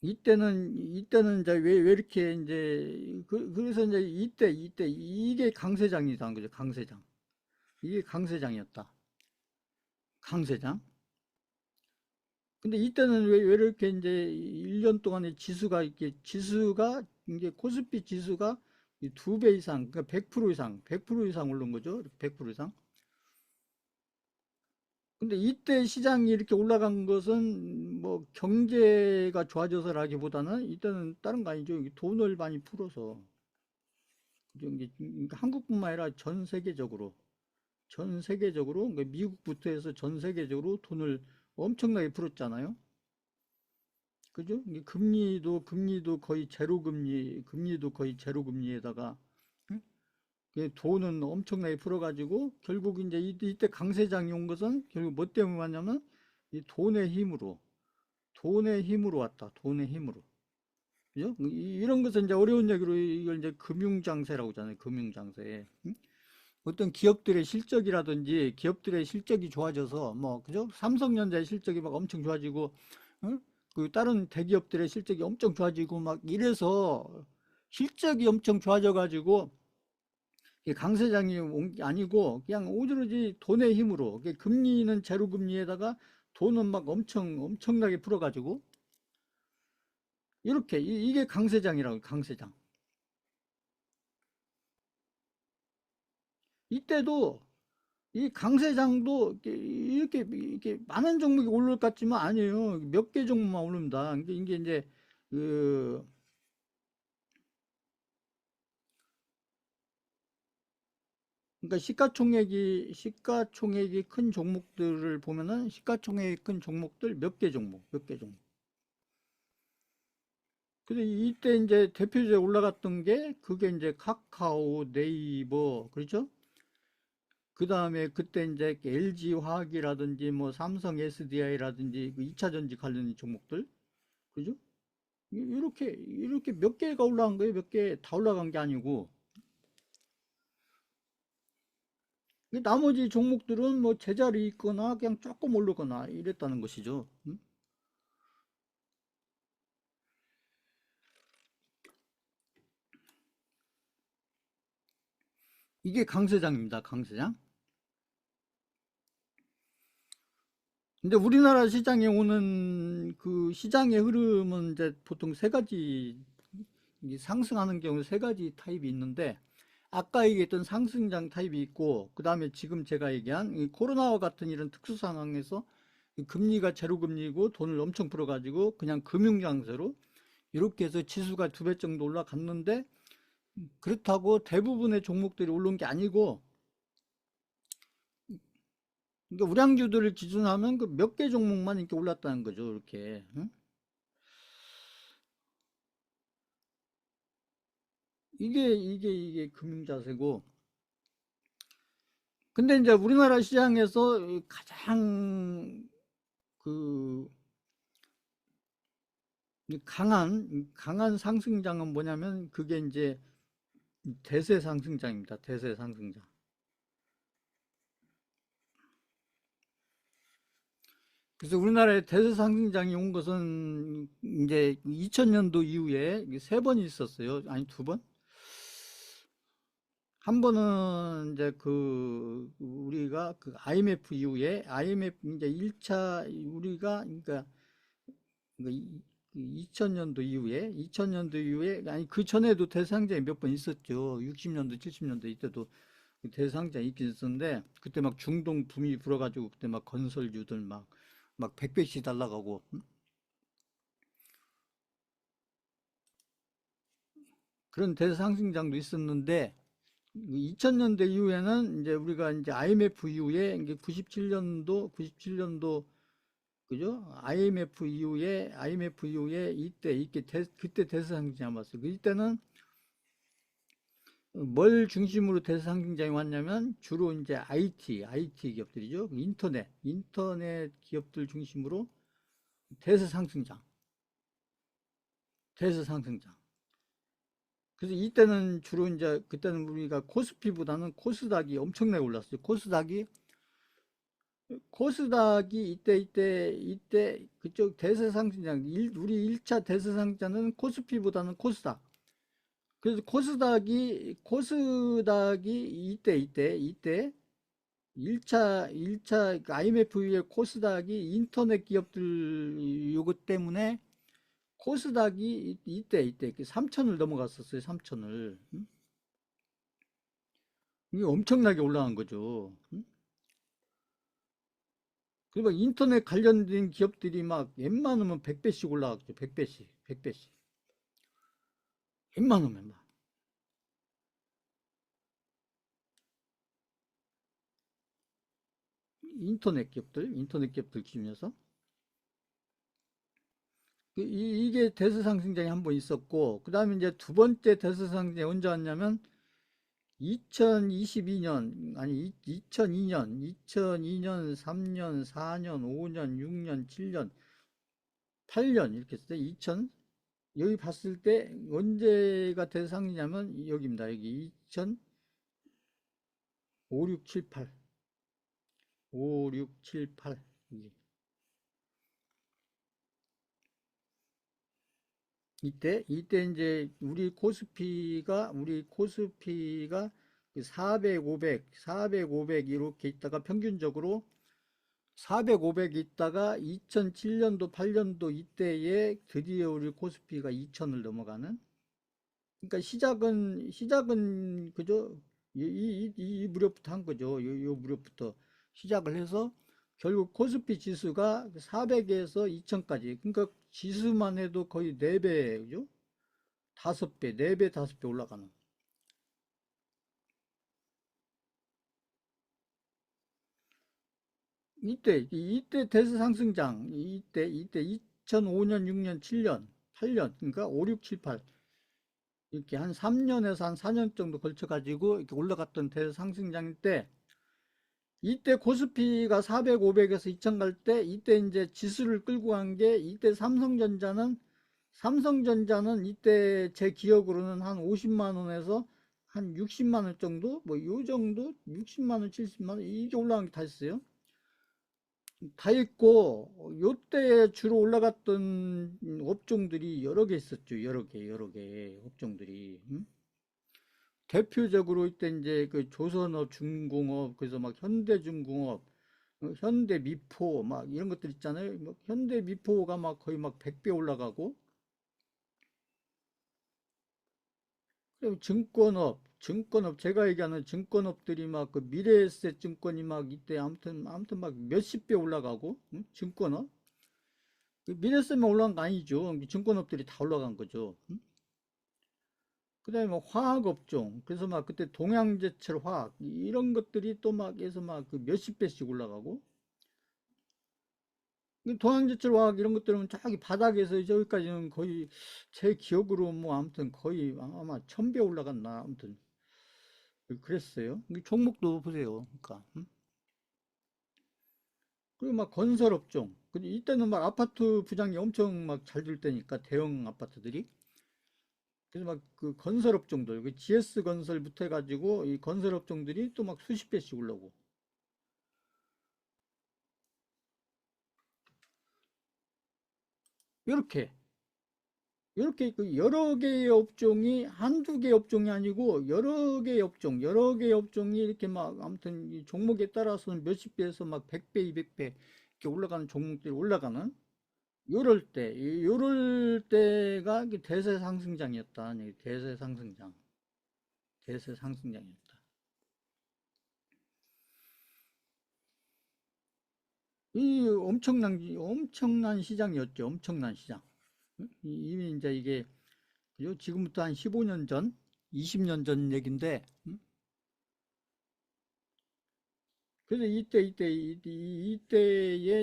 이때는 이제 왜 이렇게 이제 그래서 이제 이때 이게 강세장이다 그죠? 강세장. 이게 강세장이었다. 강세장. 근데 이때는 왜 이렇게 이제 1년 동안에 지수가 이게 코스피 지수가 2배 이상, 그러니까 100% 이상, 100% 이상 오른 거죠. 100% 이상. 근데 이때 시장이 이렇게 올라간 것은 뭐 경제가 좋아져서라기보다는 이때는 다른 거 아니죠. 돈을 많이 풀어서. 그죠? 이게 그러니까 한국뿐만 아니라 전 세계적으로, 그러니까 미국부터 해서 전 세계적으로 돈을 엄청나게 풀었잖아요. 그죠? 이게 금리도 거의 금리도 거의 제로 금리에다가 응? 돈은 엄청나게 풀어가지고 결국 이제 이때 강세장이 온 것은 결국 뭐 때문에 왔냐면 이 돈의 힘으로 왔다. 돈의 힘으로. 그죠? 이런 것은 이제 어려운 얘기로 이걸 이제 금융장세라고 하잖아요. 금융장세. 응? 어떤 기업들의 실적이라든지 기업들의 실적이 좋아져서 뭐 그죠? 삼성전자의 실적이 막 엄청 좋아지고 응? 그 다른 대기업들의 실적이 엄청 좋아지고 막 이래서 실적이 엄청 좋아져 가지고 강세장이 온 게 아니고 그냥 오로지 돈의 힘으로 금리는 제로 금리에다가 돈은 막 엄청나게 풀어 가지고 이렇게 이게 강세장이라고 강세장. 이때도 이 강세장도 이렇게 많은 종목이 오를 것 같지만 아니에요. 몇 개 종목만 오릅니다. 이게 이제 그 그러니까 시가총액이 큰 종목들을 보면은 시가총액이 큰 종목들 몇 개 종목. 근데 이때 이제 대표적으로 올라갔던 게 그게 이제 카카오, 네이버, 그렇죠? 그 다음에 그때 이제 LG 화학이라든지 뭐 삼성 SDI라든지 그 2차 전지 관련 종목들, 그죠? 이렇게 몇 개가 올라간 거예요. 몇 개 다 올라간 게 아니고. 나머지 종목들은 뭐 제자리 있거나 그냥 조금 오르거나 이랬다는 것이죠. 음? 이게 강세장입니다. 강세장. 근데 우리나라 시장에 오는 그 시장의 흐름은 이제 보통 세 가지 상승하는 경우 세 가지 타입이 있는데 아까 얘기했던 상승장 타입이 있고 그 다음에 지금 제가 얘기한 이 코로나와 같은 이런 특수 상황에서 이 금리가 제로 금리고 돈을 엄청 풀어가지고 그냥 금융장세로 이렇게 해서 지수가 2배 정도 올라갔는데 그렇다고 대부분의 종목들이 오른 게 아니고 그러니까 우량주들을 기준으로 하면 그 몇 개 종목만 이렇게 올랐다는 거죠. 이렇게. 응? 이게 금융자세고. 근데 이제 우리나라 시장에서 가장 그 강한 상승장은 뭐냐면 그게 이제 대세 상승장입니다. 대세 상승장. 그래서 우리나라에 대세상승장이 온 것은 이제 2000년도 이후에 세 번 있었어요. 아니 두 번? 한 번은 이제 우리가 IMF 이후에 IMF 이제 1차 우리가 그러니까 2000년도 이후에 아니 그 전에도 대상장이 몇 번 있었죠. 60년도 70년도 이때도 대상장이 있긴 있었는데 그때 막 중동 붐이 불어가지고 그때 막 건설주들 막 100배씩 달라가고 그런 대상승장도 있었는데 2000년대 이후에는 이제 우리가 이제 IMF 이후에 이게 97년도 그죠? IMF 이후에 이때 이게 그때 대상승장이 왔어요. 이때는 뭘 중심으로 대상승장이 왔냐면 주로 이제 IT 기업들이죠. 인터넷 기업들 중심으로 대세상승장, 대세상승장. 그래서 이때는 주로 이제 그때는 우리가 코스피보다는 코스닥이 엄청나게 올랐어요. 코스닥이 이때 그쪽 대세상승장 우리 1차 대세상승장은 코스피보다는 코스닥. 그래서 코스닥이 이때 1차 IMF 이후에 코스닥이 인터넷 기업들 요것 때문에 코스닥이 이때 3천을 넘어갔었어요. 3천을. 이게 엄청나게 올라간 거죠. 그리고 인터넷 관련된 기업들이 막 웬만하면 100배씩 올라갔죠. 100배씩. 웬만하면 막. 인터넷 기업들 기준에서. 이게 대세상승장이 한 번 있었고, 그 다음에 이제 두 번째 대세상승장이 언제 왔냐면, 2022년, 아니, 2002년, 3년, 4년, 5년, 6년, 7년, 8년, 이렇게 했어요. 여기 봤을 때 언제가 대상이냐면 여기입니다. 여기 2000, 5, 6, 7, 8. 5, 6, 7, 8. 이때 이제 우리 코스피가 400, 500 이렇게 있다가 평균적으로 400, 500 있다가 2007년도, 8년도 이때에 드디어 우리 코스피가 2000을 넘어가는. 그러니까 시작은 그죠? 이 무렵부터 한 거죠. 요 무렵부터 시작을 해서 결국 코스피 지수가 400에서 2000까지. 그러니까 지수만 해도 거의 4배, 그죠? 5배, 4배, 5배 올라가는. 이때 대세상승장, 이때 2005년, 6년, 7년, 8년, 그러니까 5, 6, 7, 8. 이렇게 한 3년에서 한 4년 정도 걸쳐가지고 이렇게 올라갔던 대상승장 때, 이때 코스피가 400, 500에서 2000 갈 때, 이때 이제 지수를 끌고 간 게, 이때 삼성전자는 이때 제 기억으로는 한 50만 원에서 한 60만 원 정도? 뭐, 요 정도? 60만 원, 70만 원? 이게 올라간 게 다 있어요. 다 있고, 요때 주로 올라갔던 업종들이 여러 개 있었죠. 여러 개 업종들이. 대표적으로 이때 이제 그 조선업, 중공업, 그래서 막 현대중공업, 현대미포, 막 이런 것들 있잖아요. 뭐 현대미포가 막 거의 막 100배 올라가고, 그리고 증권업, 제가 얘기하는 증권업들이 막 그 미래에셋 증권이 막 이때 아무튼 막 몇십 배 올라가고, 증권업. 그 미래에셋만 올라간 거 아니죠. 증권업들이 다 올라간 거죠. 그다음에 뭐 화학업종, 그래서 막 그때 동양제철 화학 이런 것들이 또 막 해서 막 그 몇십 배씩 올라가고, 동양제철 화학 이런 것들은 저기 바닥에서 저기까지는 거의 제 기억으로 뭐 아무튼 거의 아마 1000배 올라갔나 아무튼 그랬어요. 종목도 보세요. 그러니까 그리고 막 건설업종, 근데 이때는 막 아파트 부장이 엄청 막 잘 될 때니까 대형 아파트들이. 그래서 막 그 건설업종들, 그 GS 건설부터 해가지고 이 건설업종들이 또 막 수십 배씩 올라오고. 이렇게 그 여러 개의 업종이 한두 개의 업종이 아니고 여러 개의 업종이 이렇게 막 아무튼 이 종목에 따라서는 몇십 배에서 막 100배, 200배 이렇게 올라가는 종목들이 올라가는 요럴 때가 대세 상승장이었다. 대세 상승장이었다. 이 엄청난 시장이었죠. 엄청난 시장. 이미 이제 이게 그죠? 지금부터 한 15년 전, 20년 전 얘긴데, 그래서 이때에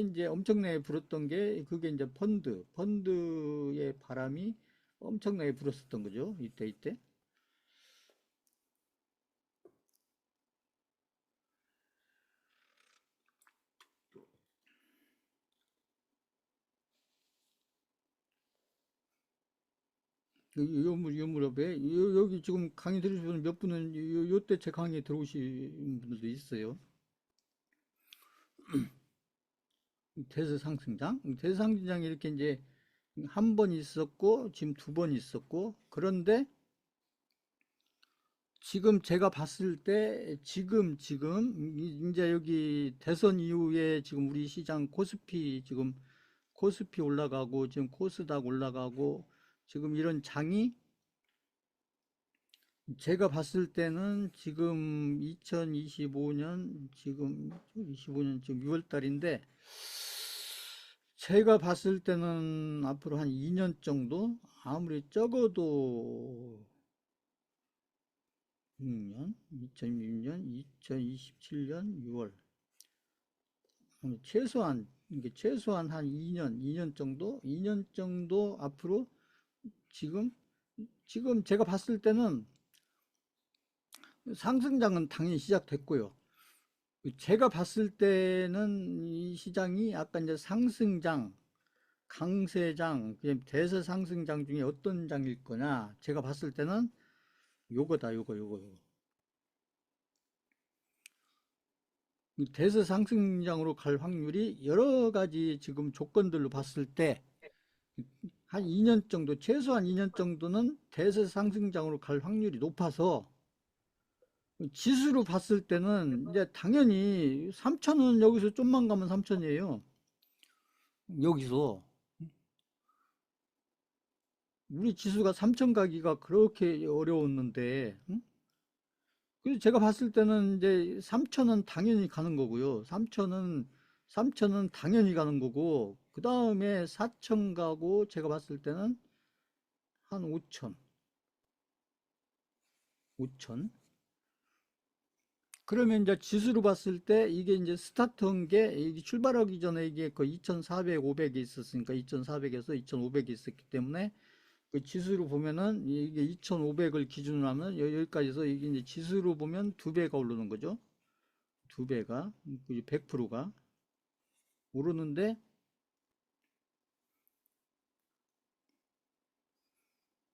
이제 엄청나게 불었던 게, 그게 이제 펀드의 바람이 엄청나게 불었었던 거죠. 이때. 요 무렵에, 여기 지금 강의 들으신 분 몇 분은 요때 제 강의에 들어오신 분들도 있어요. 대세상승장이 이렇게 이제 한 번 있었고, 지금 두 번 있었고, 그런데 지금 제가 봤을 때 지금 이제 여기 대선 이후에 지금 우리 시장 코스피 올라가고 지금 코스닥 올라가고 지금 이런 장이 제가 봤을 때는 지금 2025년 지금 6월 달인데 제가 봤을 때는 앞으로 한 2년 정도 아무리 적어도 6년, 2006년, 2027년 6월 최소한 한 2년 정도 앞으로 지금 제가 봤을 때는 상승장은 당연히 시작됐고요. 제가 봤을 때는 이 시장이 아까 이제 상승장, 강세장, 대세 상승장 중에 어떤 장일 거냐? 제가 봤을 때는 요거다, 요거. 대세 상승장으로 갈 확률이 여러 가지 지금 조건들로 봤을 때 한 2년 정도, 최소한 2년 정도는 대세 상승장으로 갈 확률이 높아서 지수로 봤을 때는 이제 당연히 3천은 여기서 좀만 가면 3천이에요. 여기서 우리 지수가 3천 가기가 그렇게 어려웠는데, 응? 그래서 제가 봤을 때는 이제 3천은 당연히 가는 거고요. 3천은 당연히 가는 거고, 그 다음에 4천 가고, 제가 봤을 때는 한 5천. 그러면 이제 지수로 봤을 때 이게 이제 스타트한 게 이게 출발하기 전에 이게 거의 2,400, 500이 있었으니까 2,400에서 2,500이 있었기 때문에 그 지수로 보면은 이게 2,500을 기준으로 하면 여기까지서 이게 이제 지수로 보면 두 배가 오르는 거죠. 두 배가 100%가 오르는데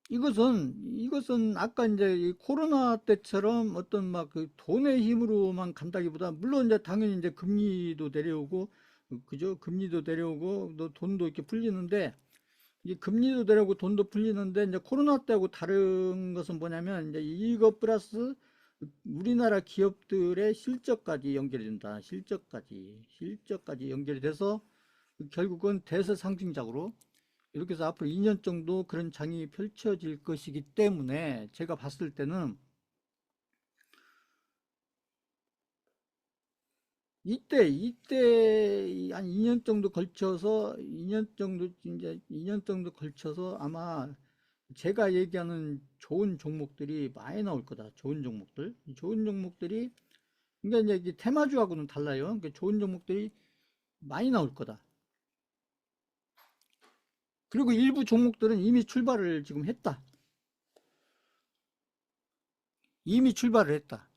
이것은 아까 이제 이 코로나 때처럼 어떤 막 그 돈의 힘으로만 간다기보다 물론 이제 당연히 이제 금리도 내려오고 그죠? 금리도 내려오고 또 돈도 이렇게 풀리는데 이 금리도 내려오고 돈도 풀리는데 이제 코로나 때하고 다른 것은 뭐냐면 이제 이거 플러스 우리나라 기업들의 실적까지 연결이 된다. 실적까지 연결이 돼서 결국은 대세 상승작으로 이렇게 해서 앞으로 2년 정도 그런 장이 펼쳐질 것이기 때문에 제가 봤을 때는 이때 한 2년 정도 걸쳐서 2년 정도 걸쳐서 아마 제가 얘기하는 좋은 종목들이 많이 나올 거다. 좋은 종목들이 그러니까 이제 테마주하고는 달라요. 그러니까 좋은 종목들이 많이 나올 거다. 그리고 일부 종목들은 이미 출발을 지금 했다. 이미 출발을 했다.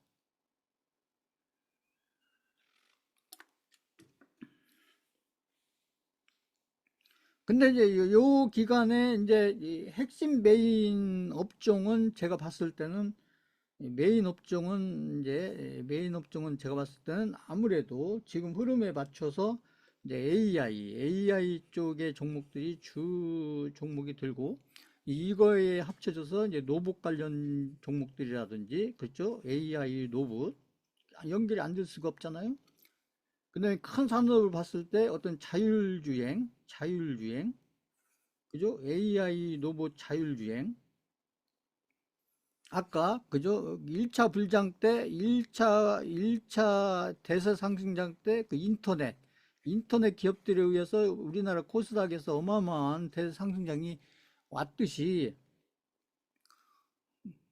근데 이제 요 기간에 이제 이 핵심 메인 업종은 제가 봤을 때는 메인 업종은 제가 봤을 때는 아무래도 지금 흐름에 맞춰서 이제 AI 쪽의 종목들이 주 종목이 들고 이거에 합쳐져서 이제 로봇 관련 종목들이라든지 그렇죠? AI 로봇 연결이 안 될 수가 없잖아요. 근데 큰 산업을 봤을 때 어떤 자율주행, 그죠? AI 로봇 자율주행. 아까 그죠? 1차 불장 때 1차 대세 상승장 때 그 인터넷 기업들에 의해서 우리나라 코스닥에서 어마어마한 대세 상승장이 왔듯이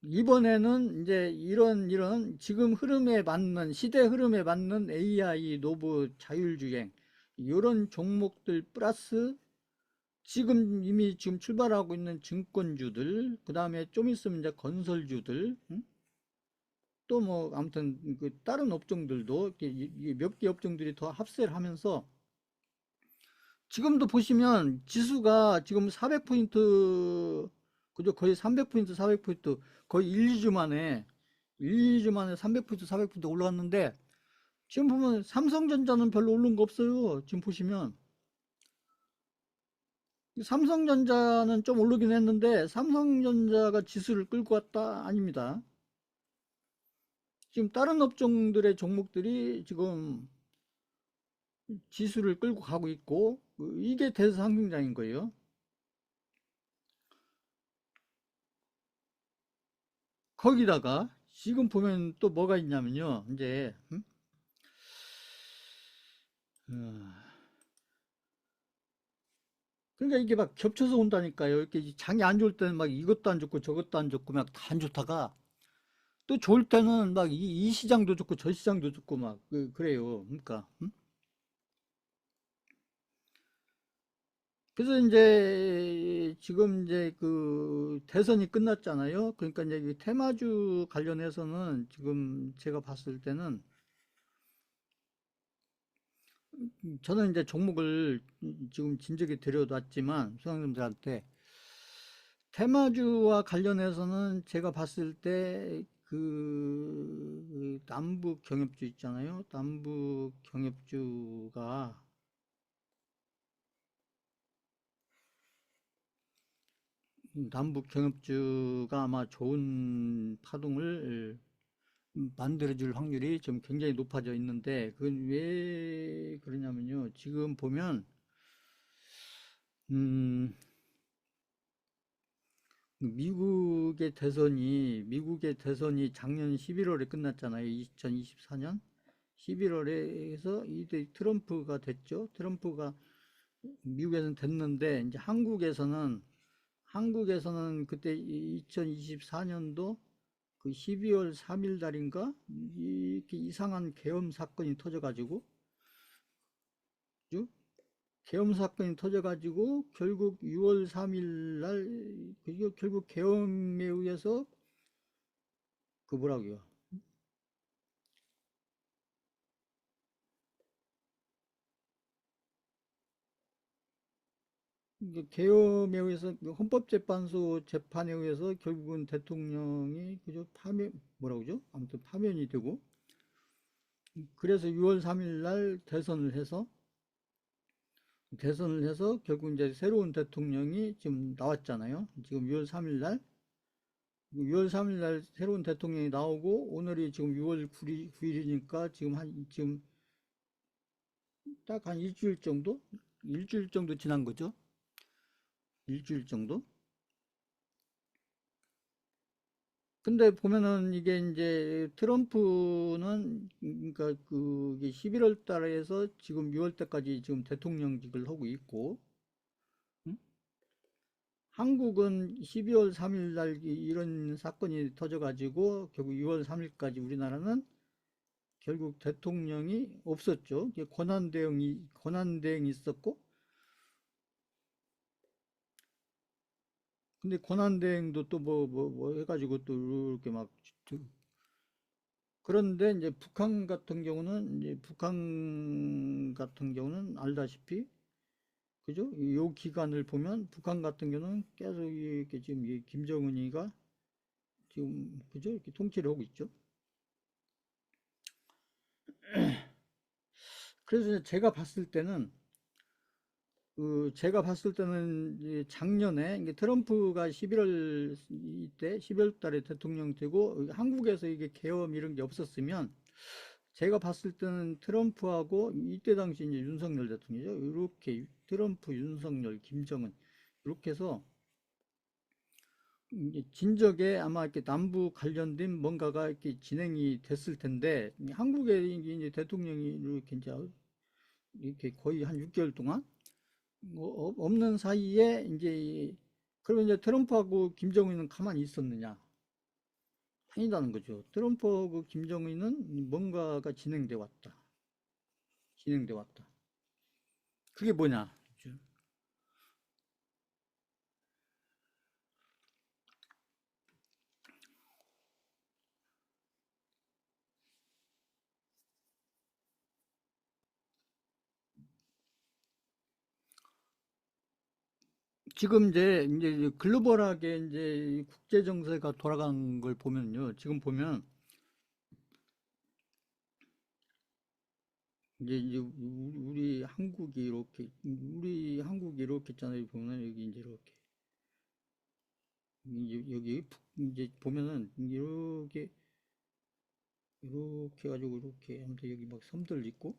이번에는 이제 이런 지금 흐름에 맞는 시대 흐름에 맞는 AI 로봇 자율주행 이런 종목들 플러스 지금 이미 지금 출발하고 있는 증권주들 그 다음에 좀 있으면 이제 건설주들 응? 또 뭐 아무튼 그 다른 업종들도 몇 개 업종들이 더 합세를 하면서 지금도 보시면 지수가 지금 400포인트 그죠? 거의 300포인트 400포인트 거의 1, 2주 만에 1, 2주 만에 300포인트 400포인트 올라왔는데 지금 보면 삼성전자는 별로 오른 거 없어요. 지금 보시면 삼성전자는 좀 오르긴 했는데 삼성전자가 지수를 끌고 왔다? 아닙니다. 지금 다른 업종들의 종목들이 지금 지수를 끌고 가고 있고 이게 대상승장인 거예요. 거기다가 지금 보면 또 뭐가 있냐면요. 이제 어, 그러니까 이게 막 겹쳐서 온다니까요. 이렇게 장이 안 좋을 때는 막 이것도 안 좋고 저것도 안 좋고 막 다 안 좋다가 또 좋을 때는 막 이 시장도 좋고 저 시장도 좋고 막 그래요. 그러니까 그래서 이제 지금 이제 그 대선이 끝났잖아요. 그러니까 이제 이 테마주 관련해서는 지금 제가 봤을 때는 저는 이제 종목을 지금 진즉에 들여놨지만 수강생들한테 테마주와 관련해서는 제가 봤을 때 그 남북 경협주 있잖아요. 남북 경협주가 남북 경협주가 아마 좋은 파동을 만들어줄 확률이 좀 굉장히 높아져 있는데 그건 왜 그러냐면요. 지금 보면 음, 미국의 대선이 작년 11월에 끝났잖아요. 2024년 11월에서 이제 트럼프가 됐죠. 트럼프가 미국에서는 됐는데 이제 한국에서는 그때 2024년도 그 12월 3일 달인가 이렇게 이상한 계엄 사건이 터져가지고 계엄 사건이 터져가지고 결국 6월 3일 날 결국 계엄에 의해서 그 뭐라고요? 계엄에 의해서 그 헌법재판소 재판에 의해서 결국은 대통령이 그저 파면 뭐라고 그러죠? 아무튼 파면이 되고 그래서 6월 3일 날 대선을 해서 결국 이제 새로운 대통령이 지금 나왔잖아요. 지금 6월 3일 날 6월 3일 날 새로운 대통령이 나오고 오늘이 지금 6월 9일이니까 지금 딱 한 일주일 정도 지난 거죠. 일주일 정도. 근데 보면은 이게 이제 트럼프는 그러니까 그게 11월 달에서 지금 6월 때까지 지금 대통령직을 하고 있고 음? 한국은 12월 3일 날 이런 사건이 터져가지고 결국 6월 3일까지 우리나라는 결국 대통령이 없었죠. 권한대행이 있었고 근데 권한대행도 또 뭐 해가지고 또 이렇게 막 그런데 이제 북한 같은 경우는 알다시피 그죠? 요 기간을 보면 북한 같은 경우는 계속 이렇게 지금 김정은이가 지금 그죠? 이렇게 통치를 하고 있죠. 그래서 제가 봤을 때는 제가 봤을 때는 작년에 이게 트럼프가 11월 이때 11월 달에 대통령 되고 한국에서 이게 계엄 이런 게 없었으면 제가 봤을 때는 트럼프하고 이때 당시 이제 윤석열 대통령이죠. 이렇게 트럼프, 윤석열, 김정은 이렇게 해서 이제 진적에 아마 이렇게 남북 관련된 뭔가가 이렇게 진행이 됐을 텐데 한국에 이제 대통령이 이렇게 거의 한 6개월 동안 뭐 없는 사이에 이제 그러면 이제 트럼프하고 김정은은 가만히 있었느냐? 아니다는 거죠. 트럼프하고 김정은은 뭔가가 진행돼 왔다. 진행돼 왔다. 그게 뭐냐? 지금 이제 글로벌하게 이제 국제 정세가 돌아간 걸 보면요. 지금 보면 이제 우리 한국이 이렇게 있잖아요. 보면 여기 이제 이렇게 여기 이제 보면은 이렇게 해가지고 이렇게 아무튼 여기 막 섬들 있고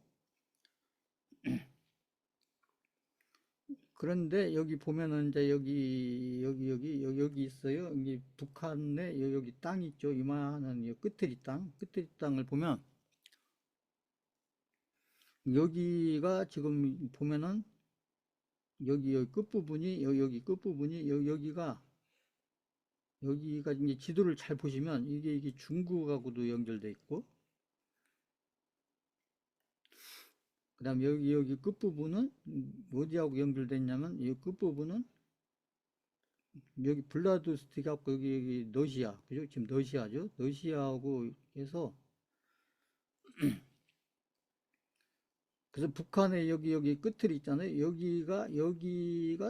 그런데 여기 보면은 이제 여기 있어요. 여기 북한의 여기 땅 있죠. 이만한 이 끝에리 땅을 보면 여기가 지금 보면은 여기 끝부분이 여기 끝부분이 여기가 이제 지도를 잘 보시면 이게 중국하고도 연결돼 있고 그다음 여기 끝부분은 어디하고 연결됐냐면 이 끝부분은 여기 블라디스톡하고 여기 러시아 그죠? 지금 러시아죠. 러시아하고 해서 그래서 북한의 여기 끝을 있잖아요. 여기가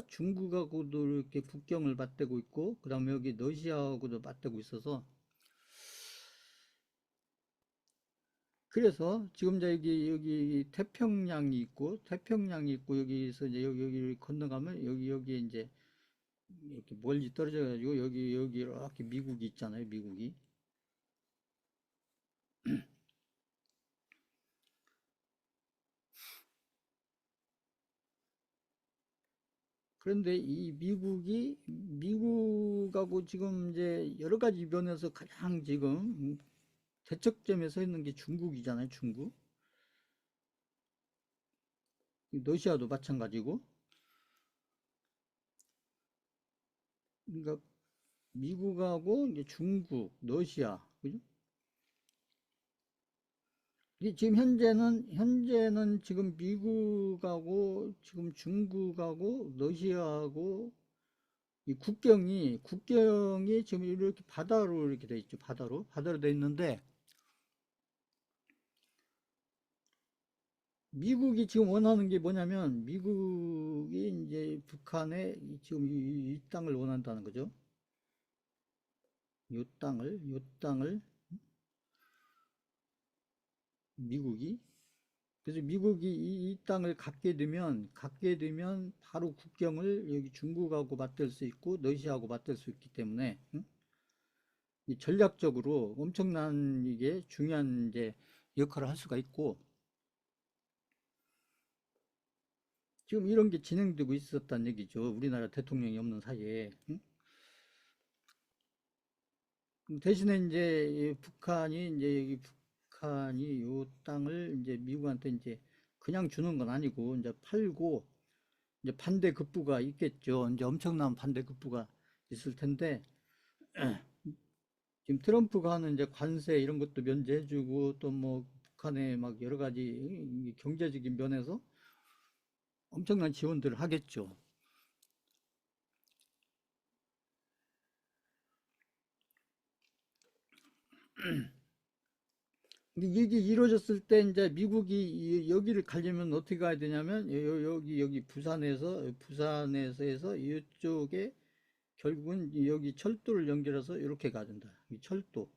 중국하고도 이렇게 국경을 맞대고 있고 그다음에 여기 러시아하고도 맞대고 있어서 그래서 지금 이제 여기 태평양이 있고 여기서 이제 여기 건너가면 여기에 이제 이렇게 멀리 떨어져 가지고 여기 이렇게 미국이 있잖아요. 미국이. 그런데 이 미국하고 지금 이제 여러 가지 면에서 가장 지금 대척점에 서 있는 게 중국이잖아요. 중국. 러시아도 마찬가지고. 그러니까 미국하고 이제 중국, 러시아, 그죠? 이게 지금 현재는 지금 미국하고 지금 중국하고 러시아하고 이 국경이 지금 이렇게 바다로 이렇게 돼 있죠. 바다로 돼 있는데 미국이 지금 원하는 게 뭐냐면 미국이 이제 북한에 지금 이 땅을 원한다는 거죠. 요 땅을 미국이 그래서 미국이 이 땅을 갖게 되면 바로 국경을 여기 중국하고 맞댈 수 있고 러시아하고 맞댈 수 있기 때문에 응? 이 전략적으로 엄청난 이게 중요한 이제 역할을 할 수가 있고 지금 이런 게 진행되고 있었다는 얘기죠. 우리나라 대통령이 없는 사이에. 응? 대신에 이제 북한이 요 땅을 이제 미국한테 이제 그냥 주는 건 아니고 이제 팔고 이제 반대급부가 있겠죠. 이제 엄청난 반대급부가 있을 텐데 지금 트럼프가 하는 이제 관세 이런 것도 면제해주고 또 뭐 북한에 막 여러 가지 경제적인 면에서 엄청난 지원들을 하겠죠. 근데 이게 이루어졌을 때 이제 미국이 여기를 가려면 어떻게 가야 되냐면 여기 부산에서 해서 이쪽에 결국은 여기 철도를 연결해서 이렇게 가야 된다. 이 철도.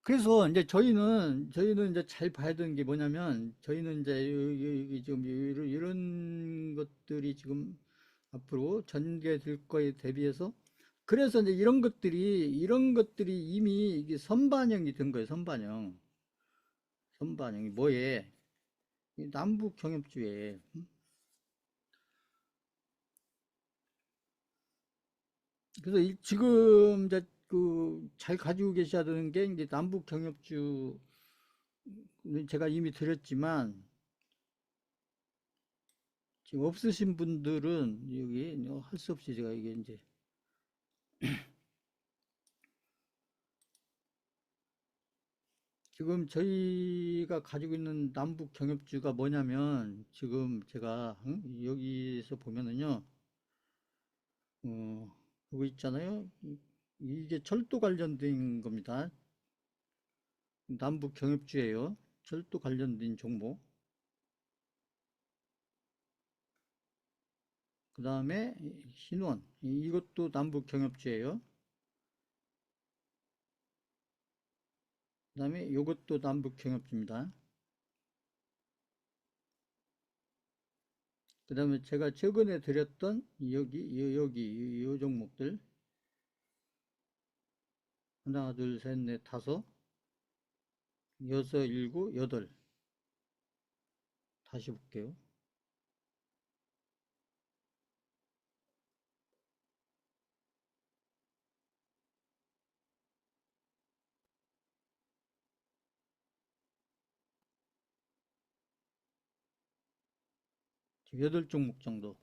그래서 이제 저희는 이제 잘 봐야 되는 게 뭐냐면, 저희는 이제 지금 이런 것들이 지금 앞으로 전개될 거에 대비해서, 그래서 이제 이런 것들이 이미 이게 선반영이 된 거예요. 선반영이 뭐에? 이 남북 경협주에. 그래서 지금 이제 그 잘 가지고 계셔야 되는 게, 이제 남북 경협주, 제가 이미 드렸지만, 지금 없으신 분들은 여기 할 수 없이 제가 이게 이제, 지금 저희가 가지고 있는 남북 경협주가 뭐냐면, 지금 제가 여기서 보면은요, 어, 그거 있잖아요. 이게 철도 관련된 겁니다. 남북 경협주예요. 철도 관련된 종목. 그 다음에 신원, 이것도 남북 경협주예요. 그 다음에 이것도 남북 경협주입니다. 그 다음에 제가 최근에 드렸던 여기 요 종목들, 하나 둘 셋 넷 다섯 여섯 일곱 여덟, 다시 볼게요. 지금 여덟 종목 정도.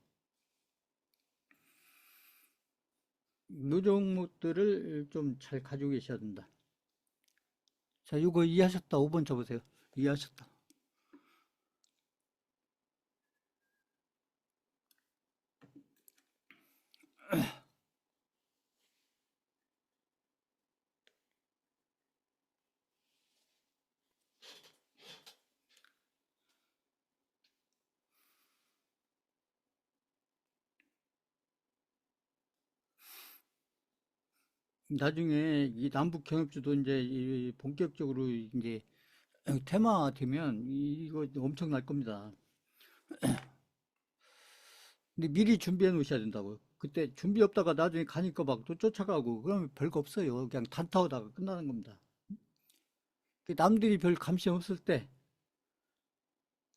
요 종목들을 좀 잘 가지고 계셔야 된다. 자, 이거 이해하셨다. 5번 쳐보세요. 이해하셨다. 나중에 이 남북 경협주도 이제 본격적으로 이제 테마되면 이거 엄청날 겁니다. 근데 미리 준비해 놓으셔야 된다고요. 그때 준비 없다가 나중에 가니까 막 또 쫓아가고 그러면 별거 없어요. 그냥 단타오다가 끝나는 겁니다. 남들이 별 감시 없을 때,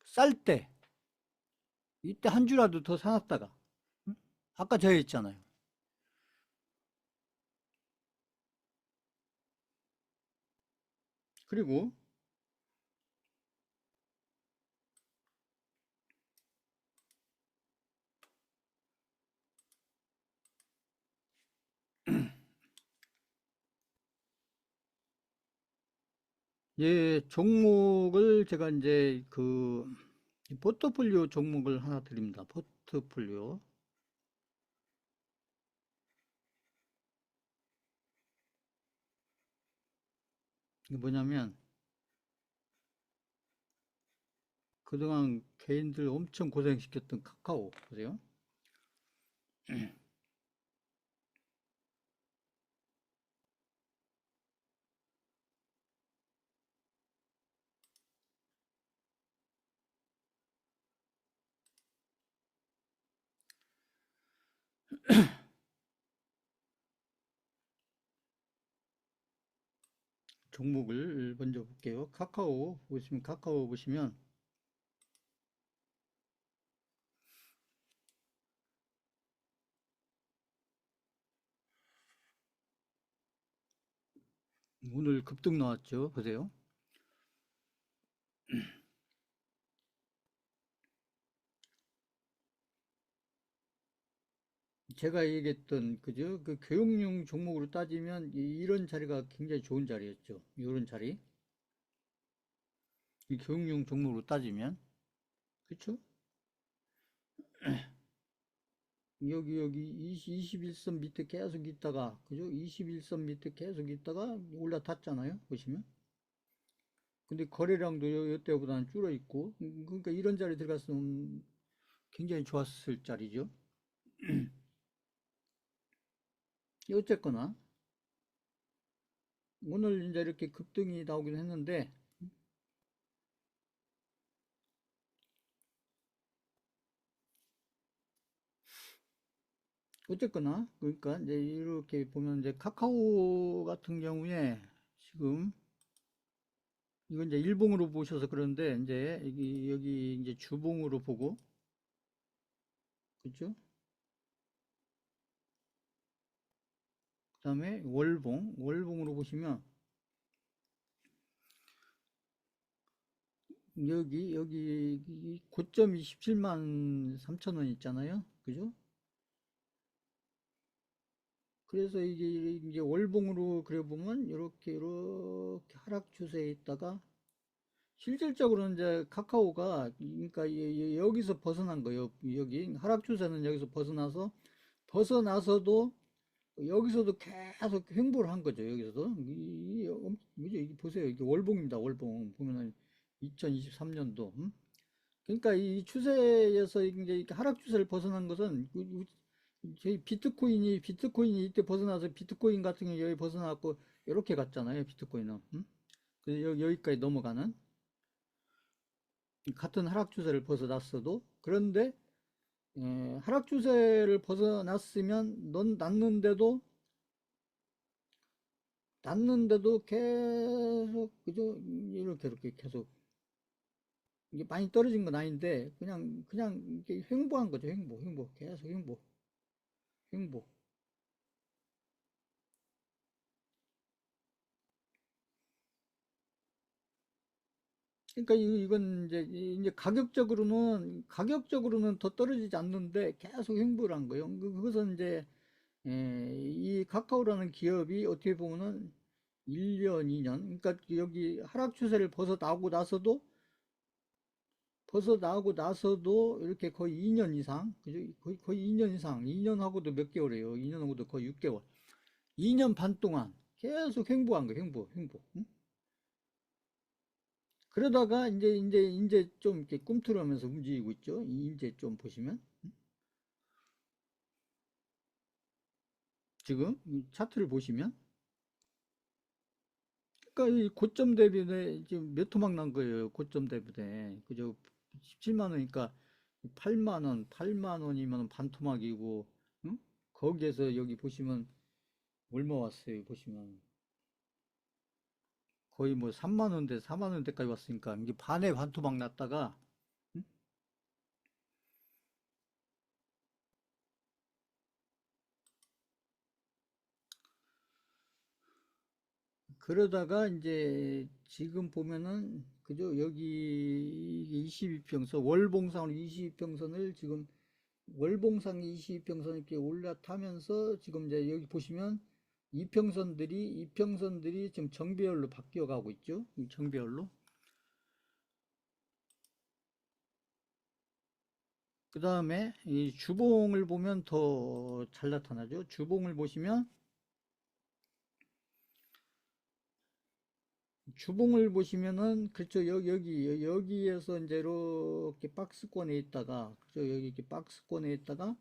쌀 때, 이때 한 주라도 더 사놨다가, 응? 아까 제가 했잖아요. 그리고 예, 종목을 제가 이제 그 포트폴리오 종목을 하나 드립니다. 포트폴리오. 이게 뭐냐면 그동안 개인들 엄청 고생시켰던 카카오 보세요. 종목을 먼저 볼게요. 카카오 보시면 오늘 급등 나왔죠. 보세요. 제가 얘기했던 그죠? 그 교육용 종목으로 따지면 이런 자리가 굉장히 좋은 자리였죠. 이런 자리. 이 교육용 종목으로 따지면 그렇죠? 여기 21선 밑에 계속 있다가 그죠? 21선 밑에 계속 있다가 올라탔잖아요. 보시면. 근데 거래량도 이때보다는 줄어 있고 그러니까 이런 자리 들어갔으면 굉장히 좋았을 자리죠. 어쨌거나 오늘 이제 이렇게 급등이 나오긴 했는데, 어쨌거나, 그러니까 이제 이렇게 보면 이제 카카오 같은 경우에 지금 이건 이제 일봉으로 보셔서 그런데 이제 여기 이제 주봉으로 보고, 그죠? 그 다음에 월봉으로 보시면 여기 고점이 17만 3천 원 있잖아요. 그죠? 그래서 이게 이제 월봉으로 그려보면 이렇게 하락 추세에 있다가 실질적으로는 이제 카카오가 그러니까 여기서 벗어난 거예요. 여기 하락 추세는 여기서 벗어나서도 여기서도 계속 횡보를 한 거죠. 여기서도 이게 보세요. 이게 월봉입니다. 월봉 보면은 2023년도. 그러니까 이 추세에서 이제 이렇게 하락 추세를 벗어난 것은 저희 비트코인이 이때 벗어나서 비트코인 같은 경우 여기 벗어나고 이렇게 갔잖아요. 비트코인은. 그래서 여기까지 넘어가는 같은 하락 추세를 벗어났어도 그런데 하락 추세를 벗어났으면 넌 났는데도 계속 그죠? 이렇게 계속 이게 많이 떨어진 건 아닌데 그냥 이게 횡보한 거죠. 횡보 계속 횡보. 그러니까 이건 이제 가격적으로는 더 떨어지지 않는데 계속 횡보를 한 거예요. 그것은 이제 이 카카오라는 기업이 어떻게 보면은 1년, 2년, 그러니까 여기 하락 추세를 벗어나고 나서도 이렇게 거의 2년 이상, 그죠? 거의 2년 이상, 2년하고도 몇 개월이에요. 2년하고도 거의 6개월. 2년 반 동안 계속 횡보한 거예요. 횡보. 응? 그러다가 이제 좀 이렇게 꿈틀으면서 움직이고 있죠. 이제 좀 보시면. 지금 이 차트를 보시면. 그러니까 이 고점 대비에 지금 몇 토막 난 거예요. 고점 대비에. 그죠? 17만 원이니까 8만 원이면 반 토막이고, 응? 거기에서 여기 보시면 얼마 왔어요. 보시면 거의 뭐 3만 원대, 4만 원대까지 왔으니까 이게 반에 반 토막 났다가, 응? 그러다가 이제 지금 보면은 그죠? 여기 22평선 월봉상으로 22평선을 지금 월봉상 22평선 이렇게 올라타면서 지금 이제 여기 보시면 이평선들이 지금 정배열로 바뀌어 가고 있죠. 이 정배열로. 그 다음에 이 주봉을 보면 더 잘 나타나죠. 주봉을 보시면 주봉을 보시면은 그렇죠. 여기에서 이제 이렇게 박스권에 있다가 그죠. 여기 이렇게 박스권에 있다가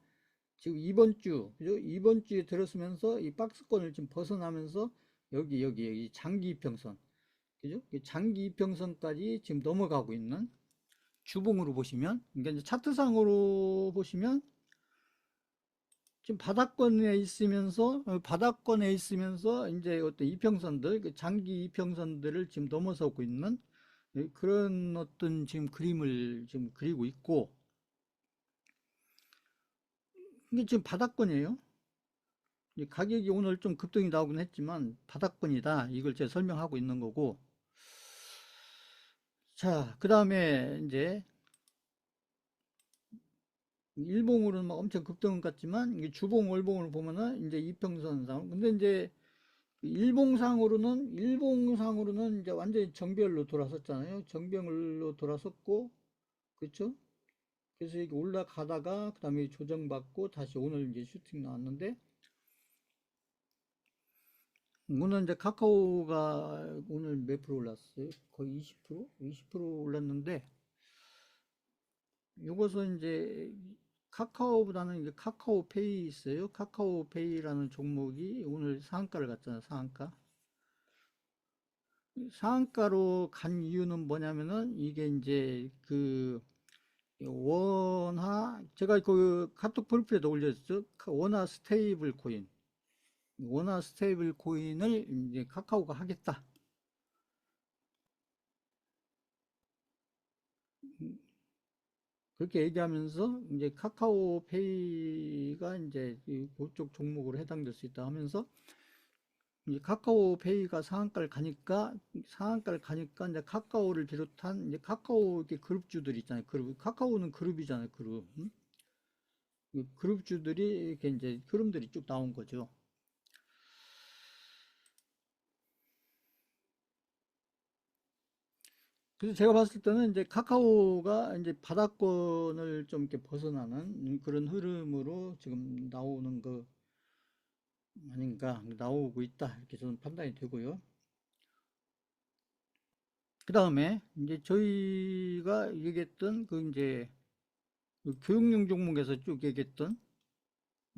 지금 이번 주 그죠. 이번 주에 들었으면서 이 박스권을 지금 벗어나면서 여기 장기 이평선 그죠? 장기 이평선까지 지금 넘어가고 있는 주봉으로 보시면 그러니까 이제 차트상으로 보시면 지금 바닥권에 있으면서 이제 어떤 이평선들 그 장기 이평선들을 지금 넘어서고 있는 그런 어떤 지금 그림을 지금 그리고 있고 이게 지금 바닥권이에요. 가격이 오늘 좀 급등이 나오긴 했지만 바닥권이다. 이걸 제가 설명하고 있는 거고. 자, 그 다음에 이제 일봉으로는 막 엄청 급등 같지만 이게 주봉 월봉을 보면은 이제 이평선상 근데 이제 일봉상으로는 이제 완전히 정별로 돌아섰잖아요. 정별로 돌아섰고 그렇죠? 그래서 이게 올라가다가 그다음에 조정받고 다시 오늘 이제 슈팅 나왔는데 오늘 이제 카카오가 오늘 몇 프로 올랐어요? 거의 20%? 20% 올랐는데 요것은 이제 카카오보다는 이제 카카오페이 있어요. 카카오페이라는 종목이 오늘 상한가를 갔잖아요. 상한가. 상한가로 간 이유는 뭐냐면은 이게 이제 그 원화 제가 그 카톡 프로필에도 올렸죠. 원화 스테이블 코인, 원화 스테이블 코인을 이제 카카오가 하겠다. 그렇게 얘기하면서 이제 카카오페이가 이제 그쪽 종목으로 해당될 수 있다 하면서 이제 카카오페이가 상한가를 가니까 이제 카카오를 비롯한 이제 카카오 이렇게 그룹주들 있잖아요. 그룹 카카오는 그룹이잖아요. 그룹 그룹주들이 이렇게 이제 흐름들이 쭉 나온 거죠. 그래서 제가 봤을 때는 이제 카카오가 이제 바닥권을 좀 이렇게 벗어나는 그런 흐름으로 지금 나오는 거 아닌가, 나오고 있다. 이렇게 저는 판단이 되고요. 그 다음에 이제 저희가 얘기했던 그 이제 그 교육용 종목에서 쭉 얘기했던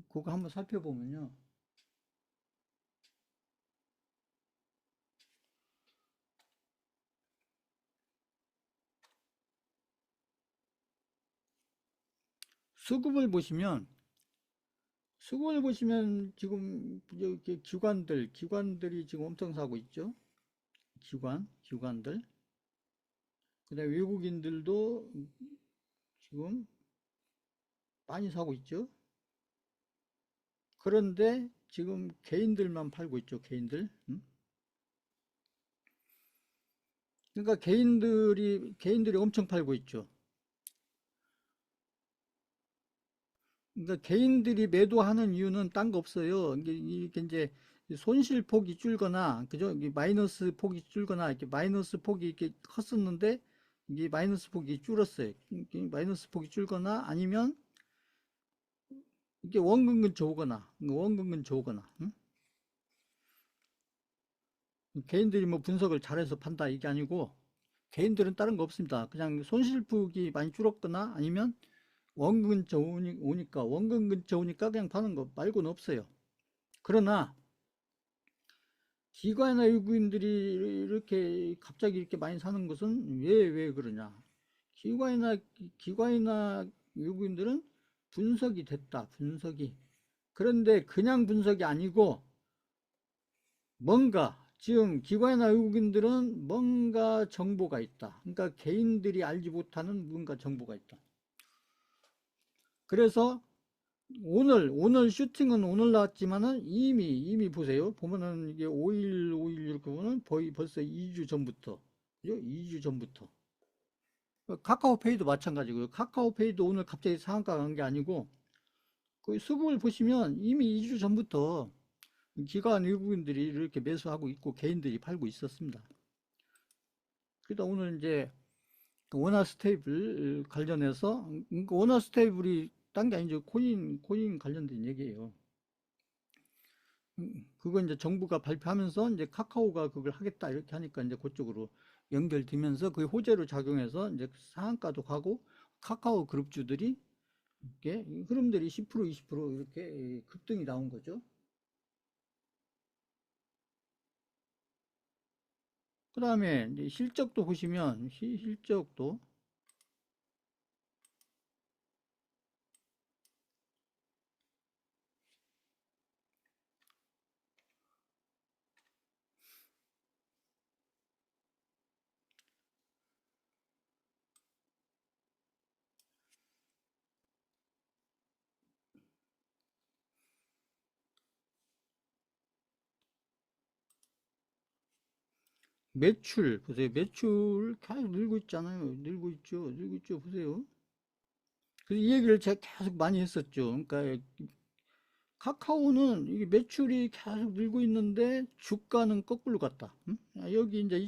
그거 한번 살펴보면요. 수급을 보시면 지금 이렇게 기관들이 지금 엄청 사고 있죠. 기관들. 그다음에 외국인들도 지금 많이 사고 있죠. 그런데 지금 개인들만 팔고 있죠. 개인들. 그러니까 개인들이 엄청 팔고 있죠. 그러니까 개인들이 매도하는 이유는 딴 거 없어요. 이게 이제 손실 폭이 줄거나, 그죠? 이게 마이너스 폭이 줄거나, 이렇게 마이너스 폭이 이렇게 컸었는데, 이게 마이너스 폭이 줄었어요. 이게 마이너스 폭이 줄거나, 아니면 이게 원금 근처 오거나, 응? 개인들이 뭐 분석을 잘해서 판다, 이게 아니고, 개인들은 다른 거 없습니다. 그냥 손실 폭이 많이 줄었거나, 아니면 원금 근처 오니까, 원금 근처 오니까 그냥 파는 거 말고는 없어요. 그러나, 기관이나 외국인들이 이렇게 갑자기 이렇게 많이 사는 것은 왜 그러냐? 기관이나 기관이나 외국인들은 분석이 됐다. 분석이. 그런데 그냥 분석이 아니고 뭔가 지금 기관이나 외국인들은 뭔가 정보가 있다. 그러니까 개인들이 알지 못하는 뭔가 정보가 있다. 그래서 오늘 슈팅은 오늘 나왔지만은 이미 보세요. 보면은 이게 5일 이렇게 보면 거의 벌써 2주 전부터, 그죠? 2주 전부터. 카카오페이도 마찬가지고요. 카카오페이도 오늘 갑자기 상한가 간 게 아니고 그 수급을 보시면 이미 2주 전부터 기관 외국인들이 이렇게 매수하고 있고 개인들이 팔고 있었습니다. 그러다 오늘 이제 그 원화 스테이블 관련해서 원화 스테이블이 딴 게 아니죠. 코인 관련된 얘기예요. 그거 이제 정부가 발표하면서 이제 카카오가 그걸 하겠다 이렇게 하니까 이제 그쪽으로 연결되면서 그게 호재로 작용해서 이제 상한가도 가고 카카오 그룹주들이 이렇게 흐름들이 10% 20% 이렇게 급등이 나온 거죠. 그 다음에 이제 실적도 보시면 실적도 매출 보세요. 매출 계속 늘고 있잖아요. 늘고 있죠. 보세요. 그래서 이 얘기를 제가 계속 많이 했었죠. 그러니까 카카오는 이게 매출이 계속 늘고 있는데 주가는 거꾸로 갔다. 응? 여기 이제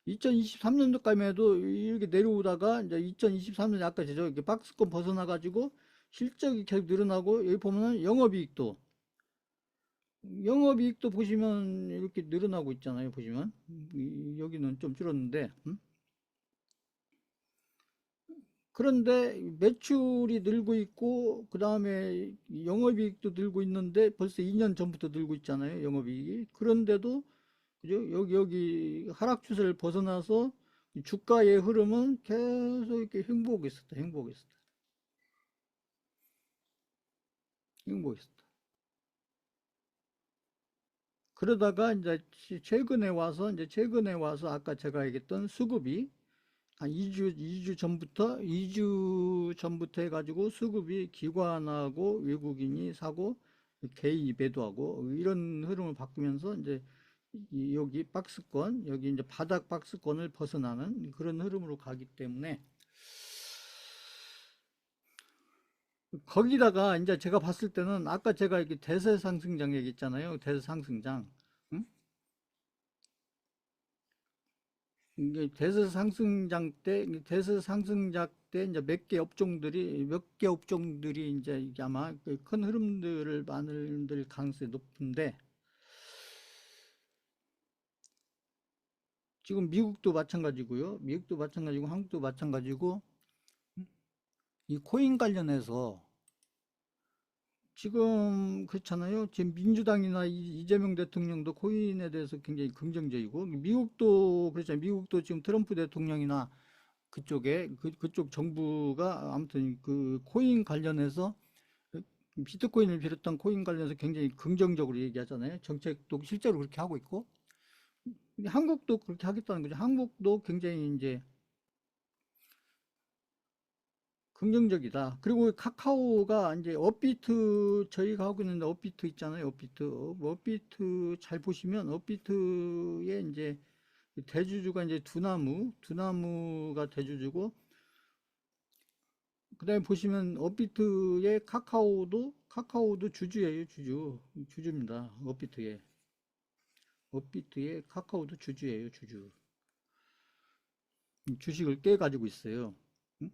2023년도까지만 해도 이렇게 내려오다가 이제 2023년 아까 저 이렇게 박스권 벗어나 가지고 실적이 계속 늘어나고 여기 보면은 영업이익도 보시면 이렇게 늘어나고 있잖아요. 보시면 여기는 좀 줄었는데 그런데 매출이 늘고 있고 그 다음에 영업이익도 늘고 있는데 벌써 2년 전부터 늘고 있잖아요. 영업이익이. 그런데도 그죠? 여기 하락 추세를 벗어나서 주가의 흐름은 계속 이렇게 행보하고 있었다. 행보하고 있었다. 그러다가 이제 최근에 와서 아까 제가 얘기했던 수급이 한 2주 전부터, 2주 전부터 해가지고 수급이 기관하고 외국인이 사고 개인이 매도하고 이런 흐름을 바꾸면서 이제 여기 박스권, 여기 이제 바닥 박스권을 벗어나는 그런 흐름으로 가기 때문에 거기다가 이제 제가 봤을 때는 아까 제가 이렇게 대세 상승장 얘기했잖아요. 대세 상승장. 응? 이게 대세 상승장 때 이제 몇 개 업종들이 이제 이게 아마 그큰 흐름들을 만들 가능성이 높은데 지금 미국도 마찬가지고요. 미국도 마찬가지고 한국도 마찬가지고 이 코인 관련해서 지금 그렇잖아요. 지금 민주당이나 이재명 대통령도 코인에 대해서 굉장히 긍정적이고 미국도 그렇잖아요. 미국도 지금 트럼프 대통령이나 그쪽 정부가 아무튼 그 코인 관련해서 비트코인을 비롯한 코인 관련해서 굉장히 긍정적으로 얘기하잖아요. 정책도 실제로 그렇게 하고 있고 한국도 그렇게 하겠다는 거죠. 한국도 굉장히 이제 긍정적이다. 그리고 카카오가 이제 업비트 저희가 하고 있는데 업비트 있잖아요. 업비트 잘 보시면 업비트의 이제 대주주가 이제 두나무가 대주주고 그다음에 보시면 업비트의 카카오도 주주입니다. 업비트의 카카오도 주주예요. 주식을 꽤 가지고 있어요. 응?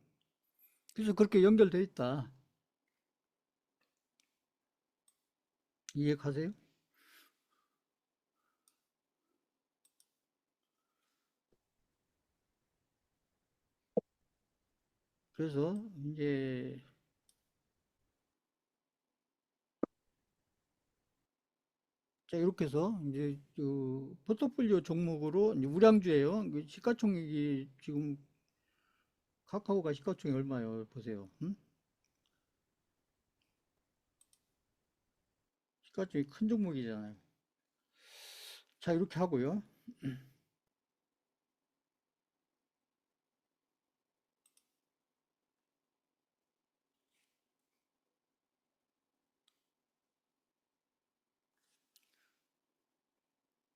그래서 그렇게 연결돼 있다. 이해가세요? 그래서 이제 자, 이렇게 해서 이제 그 포트폴리오 종목으로 이제 우량주예요. 시가총액이 지금 카카오가 시가총액 얼마예요? 보세요. 음? 시가총액 큰 종목이잖아요. 자, 이렇게 하고요.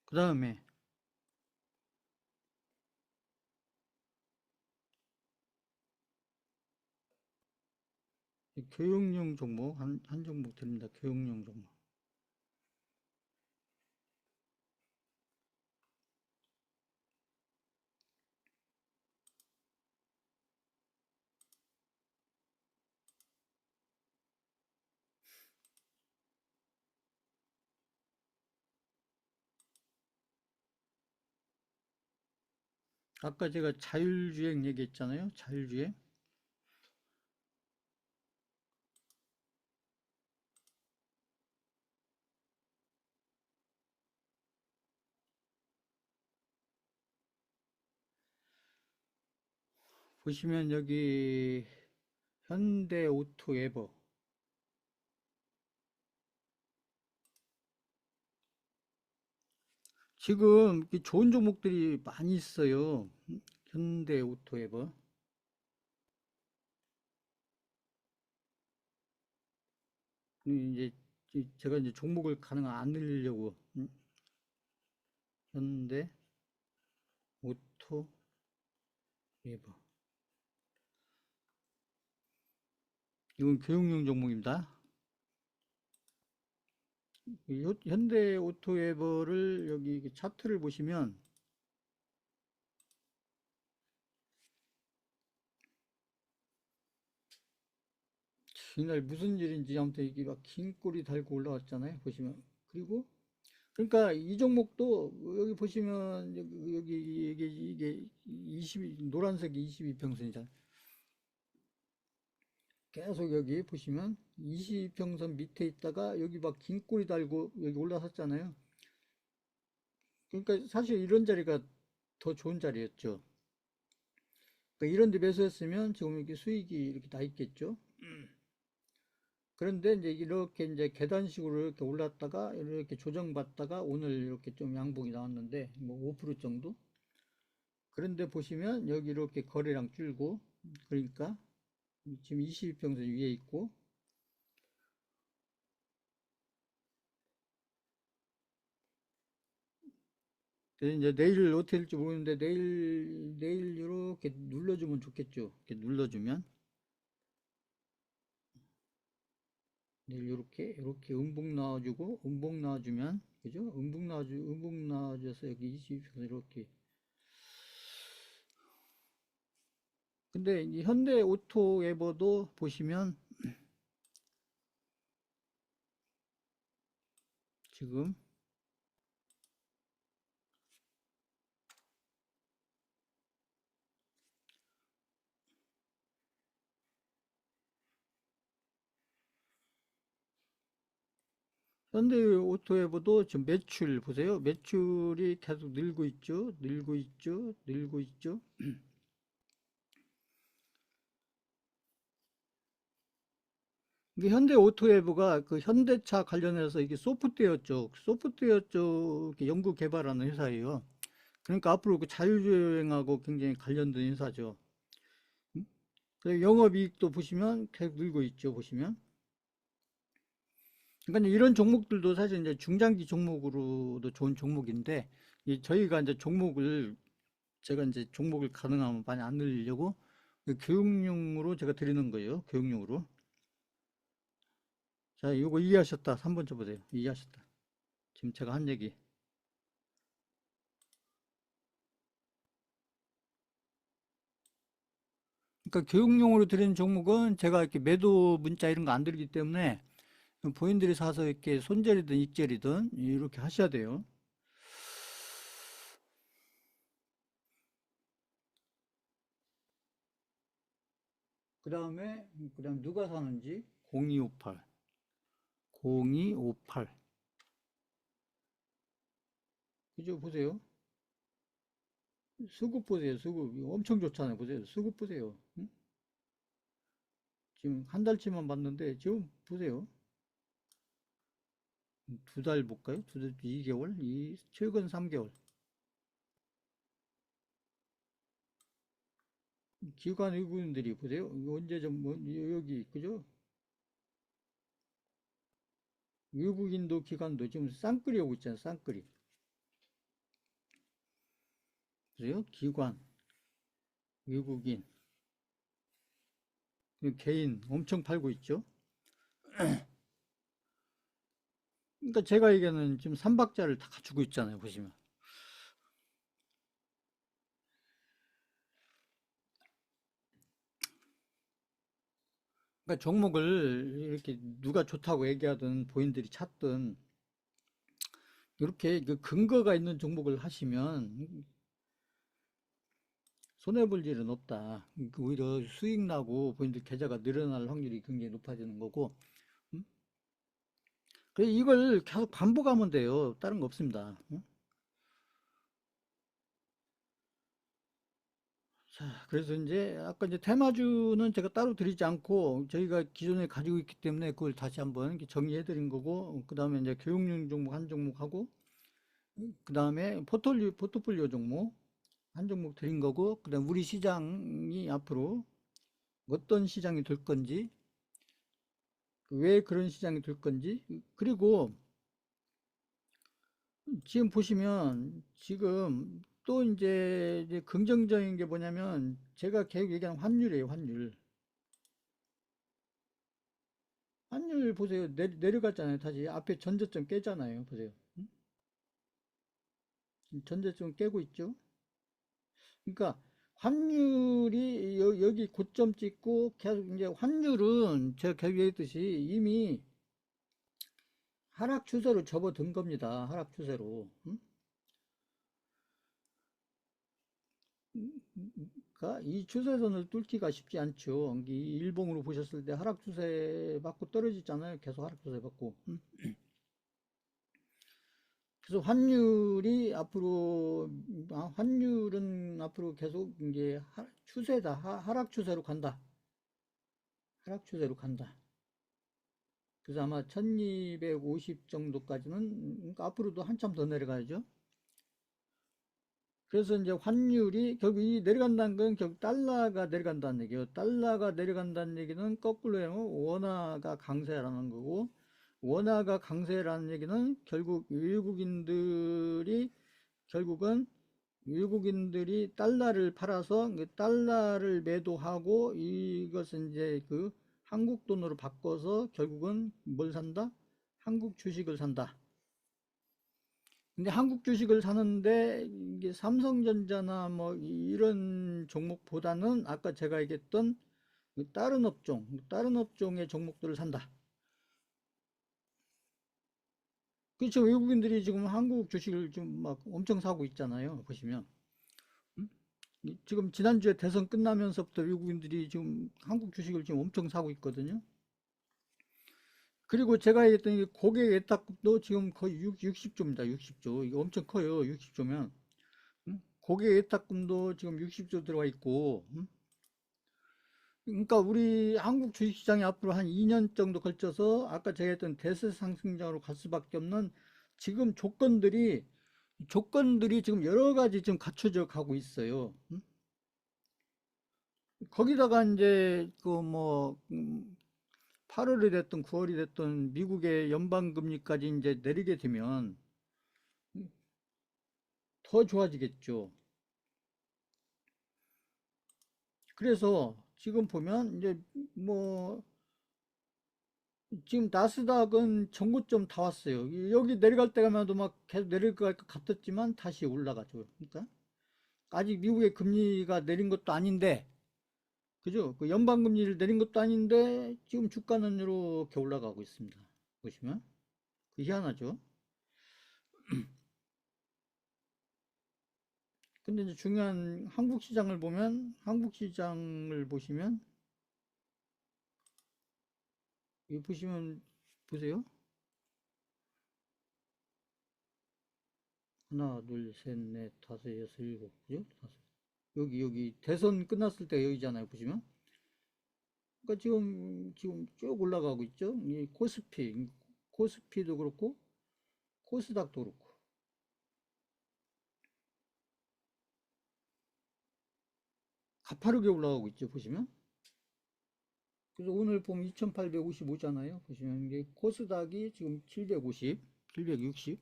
그 다음에 교육용 종목 한 종목 드립니다. 교육용 종목. 아까 제가 자율주행 얘기했잖아요. 자율주행. 보시면 여기 현대오토에버 지금 좋은 종목들이 많이 있어요. 현대오토에버 이제 제가 이제 종목을 가능한 안 늘리려고 현대오토에버 이건 교육용 종목입니다. 현대오토에버를 여기 차트를 보시면 이날 무슨 일인지 아무튼 이게 막 긴 꼬리 달고 올라왔잖아요. 보시면 그리고 그러니까 이 종목도 여기 보시면 여기 이게 20 노란색이 22평선이잖아요. 계속 여기 보시면 22평선 밑에 있다가 여기 막 긴 꼬리 달고 여기 올라섰잖아요. 그러니까 사실 이런 자리가 더 좋은 자리였죠. 그러니까 이런 데 매수했으면 지금 이렇게 수익이 이렇게 나 있겠죠. 그런데 이제 이렇게 이제 계단식으로 이렇게 올랐다가 이렇게 조정받다가 오늘 이렇게 좀 양봉이 나왔는데 뭐 5% 정도. 그런데 보시면 여기 이렇게 거래량 줄고, 그러니까 지금 22평선 위에 있고, 그래서 이제 내일 어떻게 될지 모르는데 내일 이렇게 눌러주면 좋겠죠. 이렇게 눌러주면 내일 이렇게 음봉 나와주고 음봉 나와주면, 그죠? 음봉 나와줘서 여기 22평선 이렇게. 근데 이 현대 오토에버도 보시면 지금 현대오토에버도 지금 매출 보세요. 매출이 계속 늘고 있죠. 늘고 있죠. 늘고 있죠. 이게 현대오토에버가 그 현대차 관련해서 이게 소프트웨어 쪽 연구 개발하는 회사예요. 그러니까 앞으로 그 자율주행하고 굉장히 관련된 회사죠. 음? 그리고 영업이익도 보시면 계속 늘고 있죠. 보시면. 그러니까 이제 이런 종목들도 사실 이제 중장기 종목으로도 좋은 종목인데, 저희가 이제 제가 이제 종목을 가능하면 많이 안 늘리려고 그 교육용으로 제가 드리는 거예요. 교육용으로. 자, 이거 이해하셨다. 3번 쳐보세요. 이해하셨다. 지금 제가 한 얘기. 그러니까 교육용으로 드리는 종목은 제가 이렇게 매도 문자 이런 거 안 드리기 때문에 본인들이 사서 이렇게 손절이든 익절이든 이렇게 하셔야 돼요. 그다음 누가 사는지 0258. 0258. 그죠? 보세요. 수급 보세요. 수급. 이거 엄청 좋잖아요. 보세요. 수급 보세요. 응? 지금 한 달치만 봤는데 지금 보세요. 두 달 볼까요? 2개월? 최근 3개월. 기관 외국인들이 보세요. 이거 언제 뭐, 여기, 그죠? 외국인도 기관도 지금 쌍끌이 오고 있잖아요. 쌍끌이. 보세요. 기관, 외국인, 그리고 개인 엄청 팔고 있죠. 그러니까 제가 얘기하는 지금 삼박자를 다 갖추고 있잖아요. 보시면. 그러니까 종목을 이렇게 누가 좋다고 얘기하든 본인들이 찾든 이렇게 그 근거가 있는 종목을 하시면 손해볼 일은 없다. 오히려 수익 나고 본인들 계좌가 늘어날 확률이 굉장히 높아지는 거고. 음? 그래서 이걸 계속 반복하면 돼요. 다른 거 없습니다. 자, 그래서 이제 아까 이제 테마주는 제가 따로 드리지 않고 저희가 기존에 가지고 있기 때문에 그걸 다시 한번 이렇게 정리해 드린 거고, 그 다음에 이제 교육용 종목 한 종목 하고, 그 다음에 포트폴리오 종목 한 종목 드린 거고, 그 다음 우리 시장이 앞으로 어떤 시장이 될 건지, 왜 그런 시장이 될 건지, 그리고 지금 보시면 지금 또 이제 긍정적인 게 뭐냐면 제가 계속 얘기하는 환율이에요. 환율 보세요. 내려갔잖아요. 다시 앞에 전저점 깨잖아요. 보세요. 전저점 깨고 있죠. 그러니까 환율이 여기 고점 찍고 계속 이제 환율은 제가 계속 얘기했듯이 이미 하락 추세로 접어든 겁니다. 하락 추세로. 그러니까 이 추세선을 뚫기가 쉽지 않죠. 이 일봉으로 보셨을 때 하락 추세 받고 떨어지잖아요. 계속 하락 추세 받고. 그래서 환율이 앞으로, 환율은 앞으로 계속 이제 추세다. 하락 추세로 간다. 하락 추세로 간다. 그래서 아마 1250 정도까지는, 그러니까 앞으로도 한참 더 내려가야죠. 그래서 이제 환율이 결국 이 내려간다는 건 결국 달러가 내려간다는 얘기예요. 달러가 내려간다는 얘기는 거꾸로 하면 원화가 강세라는 거고, 원화가 강세라는 얘기는 결국 결국은 외국인들이 달러를 팔아서 그 달러를 매도하고 이것은 이제 그 한국 돈으로 바꿔서 결국은 뭘 산다? 한국 주식을 산다. 근데 한국 주식을 사는데 이게 삼성전자나 뭐 이런 종목보다는 아까 제가 얘기했던 다른 업종의 종목들을 산다. 그렇죠. 외국인들이 지금 한국 주식을 좀 막 엄청 사고 있잖아요. 보시면. 음? 지금 지난주에 대선 끝나면서부터 외국인들이 지금 한국 주식을 지금 엄청 사고 있거든요. 그리고 제가 얘기했던 이 고객 예탁금도 지금 거의 60조입니다. 60조. 이거 엄청 커요. 60조면. 고객 예탁금도 지금 60조 들어가 있고, 그러니까 우리 한국 주식시장이 앞으로 한 2년 정도 걸쳐서 아까 제가 했던 대세 상승장으로 갈 수밖에 없는 지금 조건들이 지금 여러 가지 지금 갖춰져 가고 있어요. 거기다가 이제 그 뭐 8월이 됐든 9월이 됐든 미국의 연방금리까지 이제 내리게 되면 더 좋아지겠죠. 그래서 지금 보면 이제 뭐 지금 나스닥은 전고점 다 왔어요. 여기 내려갈 때가면도 막 계속 내려갈 것 같았지만 다시 올라가죠. 그러니까 아직 미국의 금리가 내린 것도 아닌데, 그죠? 그 연방금리를 내린 것도 아닌데 지금 주가는 이렇게 올라가고 있습니다. 보시면 그 희한하죠. 근데 이제 중요한 한국 시장을 보시면 여기 보시면 보세요. 하나, 둘, 셋, 넷, 다섯, 여섯, 일곱, 그죠? 다섯. 여기 대선 끝났을 때 여기잖아요. 보시면. 그러니까 지금 쭉 올라가고 있죠. 이 코스피도 그렇고 코스닥도 그렇고 가파르게 올라가고 있죠. 보시면. 그래서 오늘 보면 2855잖아요. 보시면 이게 코스닥이 지금 750, 760.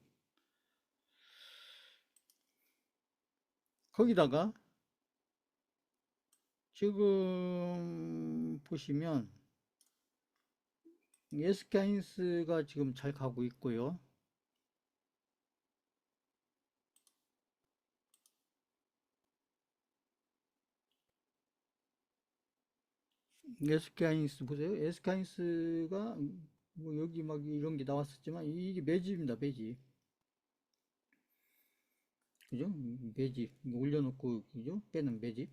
거기다가 지금 보시면 SK하이닉스가 지금 잘 가고 있고요. SK하이닉스 보세요. SK하이닉스가 뭐 여기 막 이런 게 나왔었지만 이게 매집입니다. 매집. 그죠? 매집. 올려놓고, 그죠? 빼는 매집.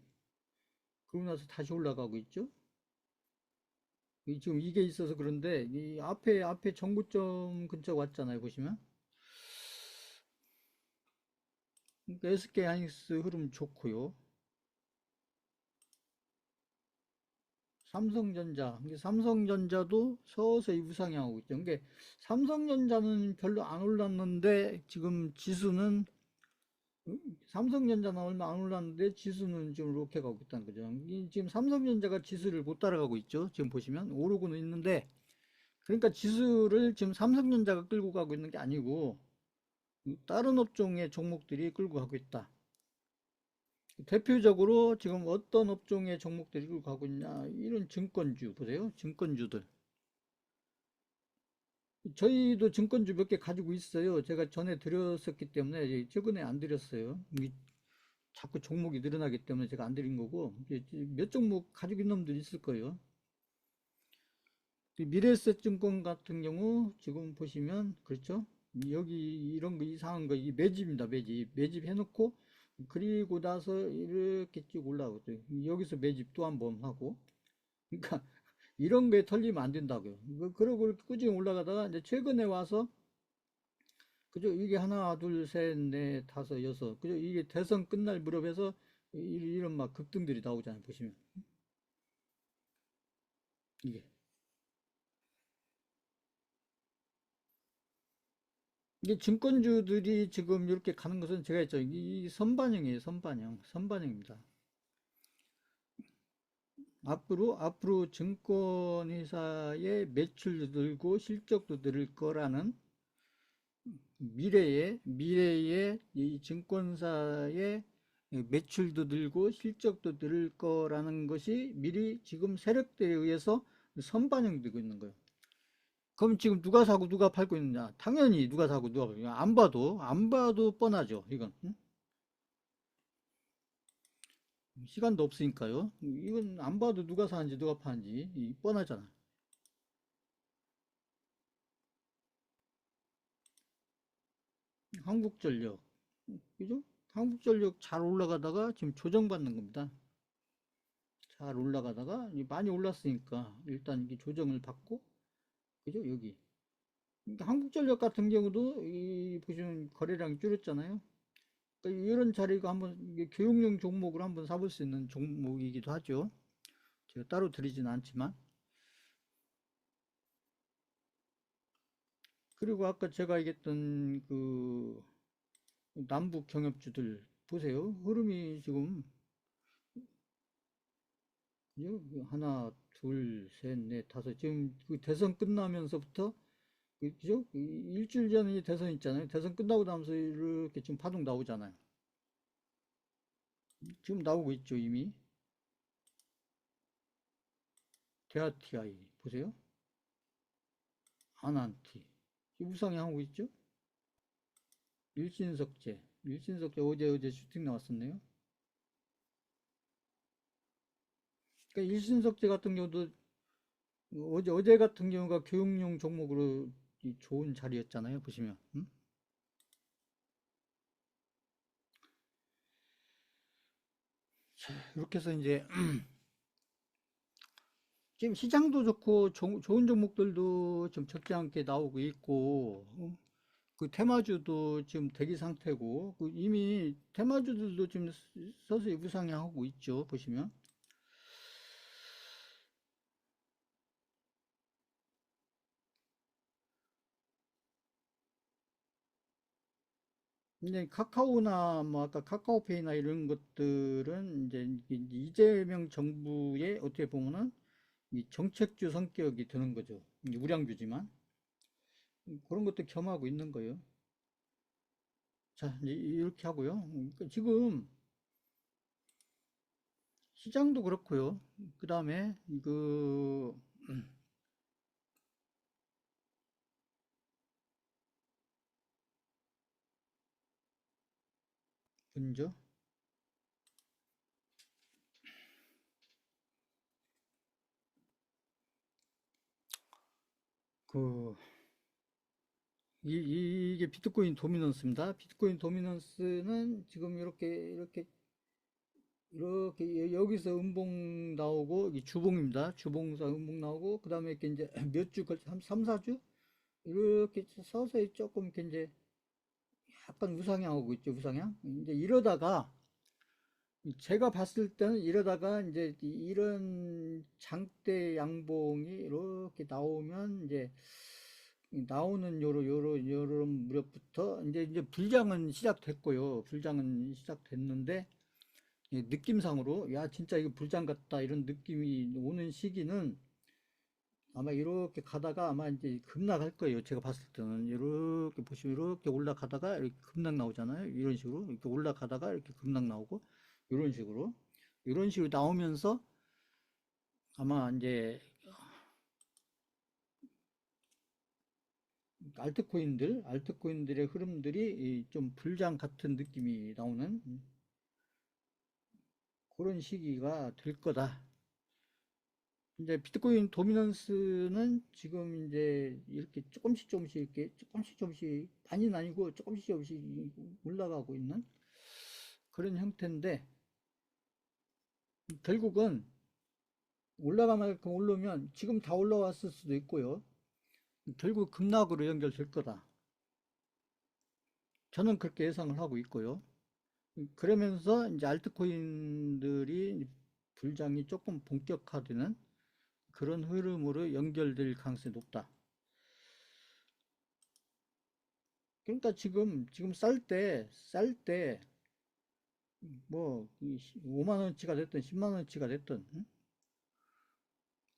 그러고 나서 다시 올라가고 있죠? 지금 이게 있어서 그런데, 이 앞에 정고점 근처 왔잖아요. 보시면. 그러니까 SK하이닉스 흐름 좋고요. 삼성전자도 서서히 우상향하고 있죠. 그러니까 삼성전자는 별로 안 올랐는데 지금 지수는 삼성전자는 얼마 안 올랐는데 지수는 지금 이렇게 가고 있다는 거죠. 지금 삼성전자가 지수를 못 따라가고 있죠. 지금 보시면 오르고는 있는데 그러니까 지수를 지금 삼성전자가 끌고 가고 있는 게 아니고 다른 업종의 종목들이 끌고 가고 있다. 대표적으로 지금 어떤 업종의 종목들이 끌고 가고 있냐 이런 증권주 보세요. 증권주들. 저희도 증권주 몇 개 가지고 있어요. 제가 전에 드렸었기 때문에 최근에 안 드렸어요. 자꾸 종목이 늘어나기 때문에 제가 안 드린 거고 몇 종목 가지고 있는 놈들 있을 거예요. 미래에셋증권 같은 경우 지금 보시면 그렇죠. 여기 이런 거 이상한 거 이 매집입니다. 매집 해놓고 그리고 나서 이렇게 쭉 올라오거든요. 여기서 매집 또 한 번 하고 그러니까 이런 거에 털리면 안 된다고요. 그러고 꾸준히 올라가다가 이제 최근에 와서 그죠? 이게 하나, 둘, 셋, 넷, 다섯, 여섯. 그죠? 이게 대선 끝날 무렵에서 이런 막 급등들이 나오잖아요. 보시면. 이게. 이게 증권주들이 지금 이렇게 가는 것은 제가 했죠. 이 선반영이에요. 선반영. 선반영입니다. 앞으로 증권회사의 매출도 늘고 실적도 늘 거라는 미래에 이 증권사의 매출도 늘고 실적도 늘 거라는 것이 미리 지금 세력들에 의해서 선반영되고 있는 거예요. 그럼 지금 누가 사고 누가 팔고 있느냐? 당연히 누가 사고 누가 팔고 있느냐? 안 봐도 뻔하죠. 이건. 응? 시간도 없으니까요. 이건 안 봐도 누가 사는지 누가 파는지 뻔하잖아. 한국전력. 그죠? 한국전력 잘 올라가다가 지금 조정받는 겁니다. 잘 올라가다가 많이 올랐으니까 일단 이게 조정을 받고, 그죠? 여기. 그러니까 한국전력 같은 경우도 보시면 거래량이 줄었잖아요. 그러니까 이런 자리가 한번 이게 교육용 종목을 한번 사볼 수 있는 종목이기도 하죠. 제가 따로 드리진 않지만. 그리고 아까 제가 얘기했던 그 남북 경협주들 보세요. 흐름이 지금 그죠? 하나, 둘, 셋, 넷, 다섯. 지금 그 대선 끝나면서부터 그죠? 일주일 전에 대선 있잖아요. 대선 끝나고 나면서 이렇게 지금 파동 나오잖아요. 지금 나오고 있죠, 이미. 대아티아이 보세요. 아난티. 우상향하고 있죠? 일신석재 어제 슈팅 나왔었네요. 그러니까 일신석재 같은 경우도 어제 같은 경우가 교육용 종목으로 좋은 자리였잖아요. 보시면. 이렇게 해서 이제 지금 시장도 좋고 좋은 종목들도 좀 적지 않게 나오고 있고 그 테마주도 지금 대기 상태고 이미 테마주들도 지금 서서히 우상향하고 있죠. 보시면. 이제 카카오나 뭐 아까 카카오페이나 이런 것들은 이제 이재명 정부의 어떻게 보면은 이 정책주 성격이 드는 거죠. 우량주지만 그런 것도 겸하고 있는 거예요. 자, 이제 이렇게 하고요. 그러니까 지금 시장도 그렇고요. 그 다음에 그 먼저 그 이게 비트코인 도미넌스입니다. 비트코인 도미넌스는 지금 이렇게 여기서 음봉 나오고 이 주봉입니다. 주봉사 음봉 나오고 그 다음에 이렇게 이제 몇 주 걸쳐 3, 4주 이렇게 서서히 조금 이렇게 이제 약간 우상향하고 있죠. 우상향. 이제 이러다가 제가 봤을 때는 이러다가 이제 이런 장대 양봉이 이렇게 나오면 이제 나오는 요런 무렵부터 이제 불장은 시작됐고요. 불장은 시작됐는데 느낌상으로 야 진짜 이거 불장 같다 이런 느낌이 오는 시기는 아마 이렇게 가다가 아마 이제 급락할 거예요. 제가 봤을 때는 이렇게 보시면 이렇게 올라가다가 이렇게 급락 나오잖아요. 이런 식으로 이렇게 올라가다가 이렇게 급락 나오고 이런 식으로 나오면서 아마 이제 알트코인들의 흐름들이 좀 불장 같은 느낌이 나오는 그런 시기가 될 거다. 이제 비트코인 도미넌스는 지금 이제 이렇게 조금씩 이렇게 조금씩 많이는 아니고 조금씩 올라가고 있는 그런 형태인데 결국은 올라갈 만큼 오르면 지금 다 올라왔을 수도 있고요. 결국 급락으로 연결될 거다. 저는 그렇게 예상을 하고 있고요. 그러면서 이제 알트코인들이 불장이 조금 본격화되는 그런 흐름으로 연결될 가능성이 높다. 그러니까 지금 쌀 때 뭐 5만 원치가 됐든 10만 원치가 됐든 응?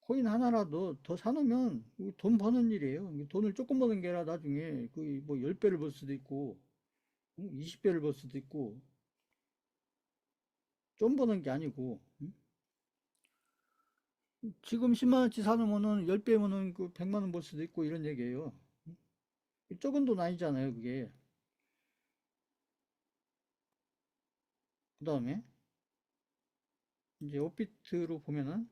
코인 하나라도 더 사놓으면 이거 돈 버는 일이에요. 이게 돈을 조금 버는 게 아니라 나중에 거의 뭐 10배를 벌 수도 있고 20배를 벌 수도 있고 좀 버는 게 아니고 응? 지금 10만 원치 사놓으면은 10배면은 그 100만 원 벌 수도 있고 이런 얘기예요. 적은 돈 아니잖아요, 그게. 그다음에 이제 업비트로 보면은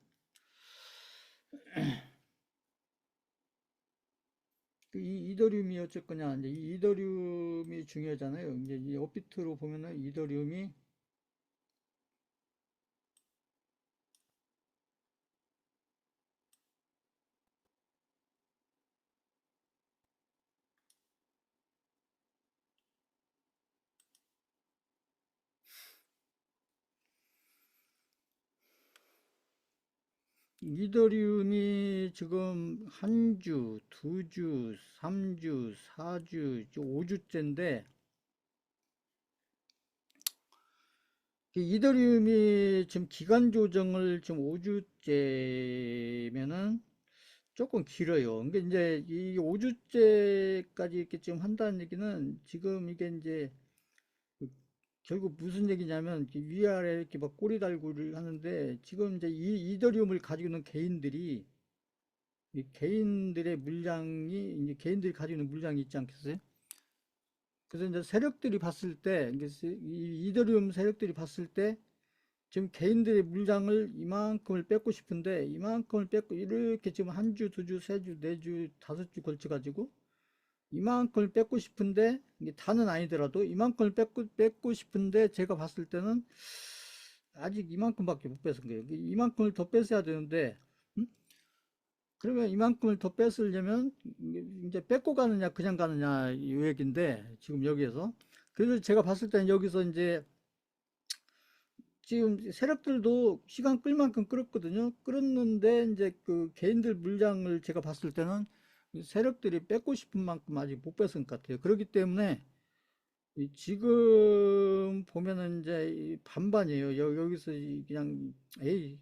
그 이 이더리움이 어쨌거냐 이제 이 이더리움이 중요하잖아요. 이제 이 업비트로 보면은 이더리움이 지금 한 주, 두 주, 3주, 4주, 5주째인데 이더리움이 지금 기간 조정을 지금 5주째면은 조금 길어요. 그러니까 이제 이 5주째까지 이렇게 지금 한다는 얘기는 지금 이게 이제 그 결국 무슨 얘기냐면 이렇게 위아래 이렇게 막 꼬리 달고를 하는데 지금 이제 이 이더리움을 가지고 있는 개인들이 이 개인들의 물량이 이제 개인들이 가지고 있는 물량이 있지 않겠어요? 그래서 이제 세력들이 봤을 때 이게 이 이더리움 세력들이 봤을 때 지금 개인들의 물량을 이만큼을 뺏고 싶은데 이만큼을 뺏고 이렇게 지금 한 주, 두 주, 세 주, 네 주, 다섯 주 걸쳐 가지고 이만큼을 뺏고 싶은데 이게 다는 아니더라도 이만큼을 뺏고 싶은데 제가 봤을 때는 아직 이만큼밖에 못 뺏은 거예요. 이만큼을 더 뺏어야 되는데 음? 그러면 이만큼을 더 뺏으려면 이제 뺏고 가느냐 그냥 가느냐 이 얘기인데 지금 여기에서 그래서 제가 봤을 때는 여기서 이제 지금 세력들도 시간 끌 만큼 끌었거든요. 끌었는데 이제 그 개인들 물량을 제가 봤을 때는 세력들이 뺏고 싶은 만큼 아직 못 뺏은 것 같아요. 그렇기 때문에 지금 보면은 이제 반반이에요. 여기서 그냥 에이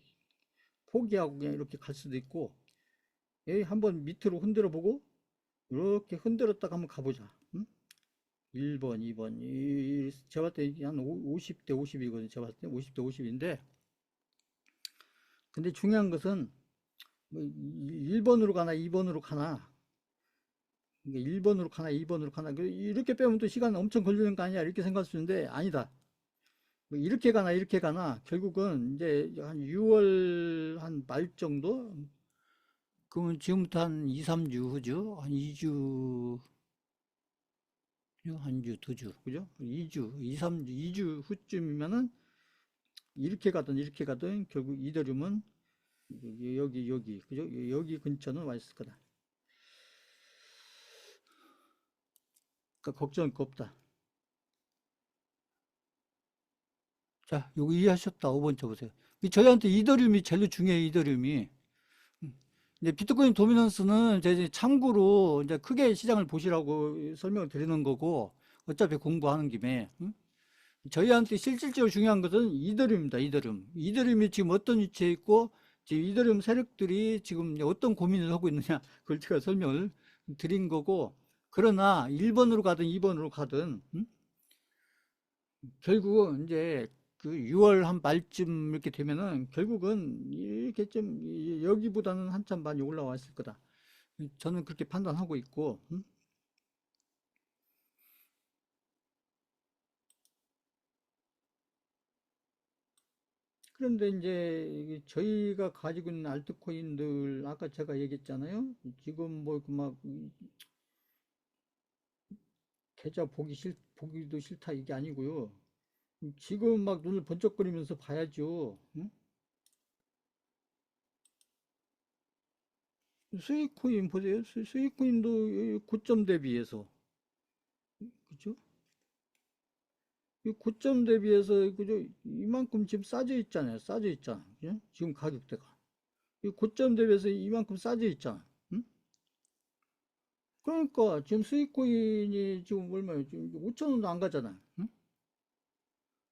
포기하고 그냥 이렇게 갈 수도 있고 에이 한번 밑으로 흔들어 보고 이렇게 흔들었다가 한번 가보자. 응? 1번, 2번. 제가 봤을 때 한 50대 50이거든요. 제가 봤을 때 50대 50인데 근데 중요한 것은 뭐 1번으로 가나 2번으로 가나 1번으로 가나 2번으로 가나 이렇게 빼면 또 시간 엄청 걸리는 거 아니야 이렇게 생각할 수 있는데 아니다. 뭐 이렇게 가나 결국은 이제 한 6월 한 말 정도 그러면 지금부터 한 2, 3주 후죠. 한 2주 한 주, 두 주, 그죠? 2주, 2, 3주, 2주 후쯤이면은 이렇게 가든 결국 이더리움은 여기, 그죠? 여기 근처는 와 있을 거다. 그러니까 걱정할 거 없다. 자, 요거 이해하셨다. 5번 쳐보세요. 저희한테 이더리움이 제일 중요해요, 이더리움이. 이제 비트코인 도미넌스는 이제 참고로 이제 크게 시장을 보시라고 설명을 드리는 거고, 어차피 공부하는 김에. 응? 저희한테 실질적으로 중요한 것은 이더리움입니다, 이더리움. 이더리움이 지금 어떤 위치에 있고, 지금 이더리움 세력들이 지금 어떤 고민을 하고 있느냐, 그걸 제가 설명을 드린 거고, 그러나 1번으로 가든 2번으로 가든, 응? 결국은 이제 그 6월 한 말쯤 이렇게 되면은 결국은 이렇게 좀 여기보다는 한참 많이 올라와 있을 거다. 저는 그렇게 판단하고 있고, 그런데 이제 저희가 가지고 있는 알트코인들 아까 제가 얘기했잖아요. 지금 뭐 그 막 계좌 보기도 싫다 이게 아니고요. 지금 막 눈을 번쩍거리면서 봐야죠. 응? 스위코인 보세요. 스위코인도 고점 대비해서 그죠? 이 고점 대비해서 그죠? 이만큼 지금 싸져 있잖아요. 싸져 있잖아. 예? 지금 가격대가. 이 고점 대비해서 이만큼 싸져 있잖아. 응? 그러니까 지금 수익코인이 지금 얼마예요? 지금 5천 원도 안 가잖아. 응?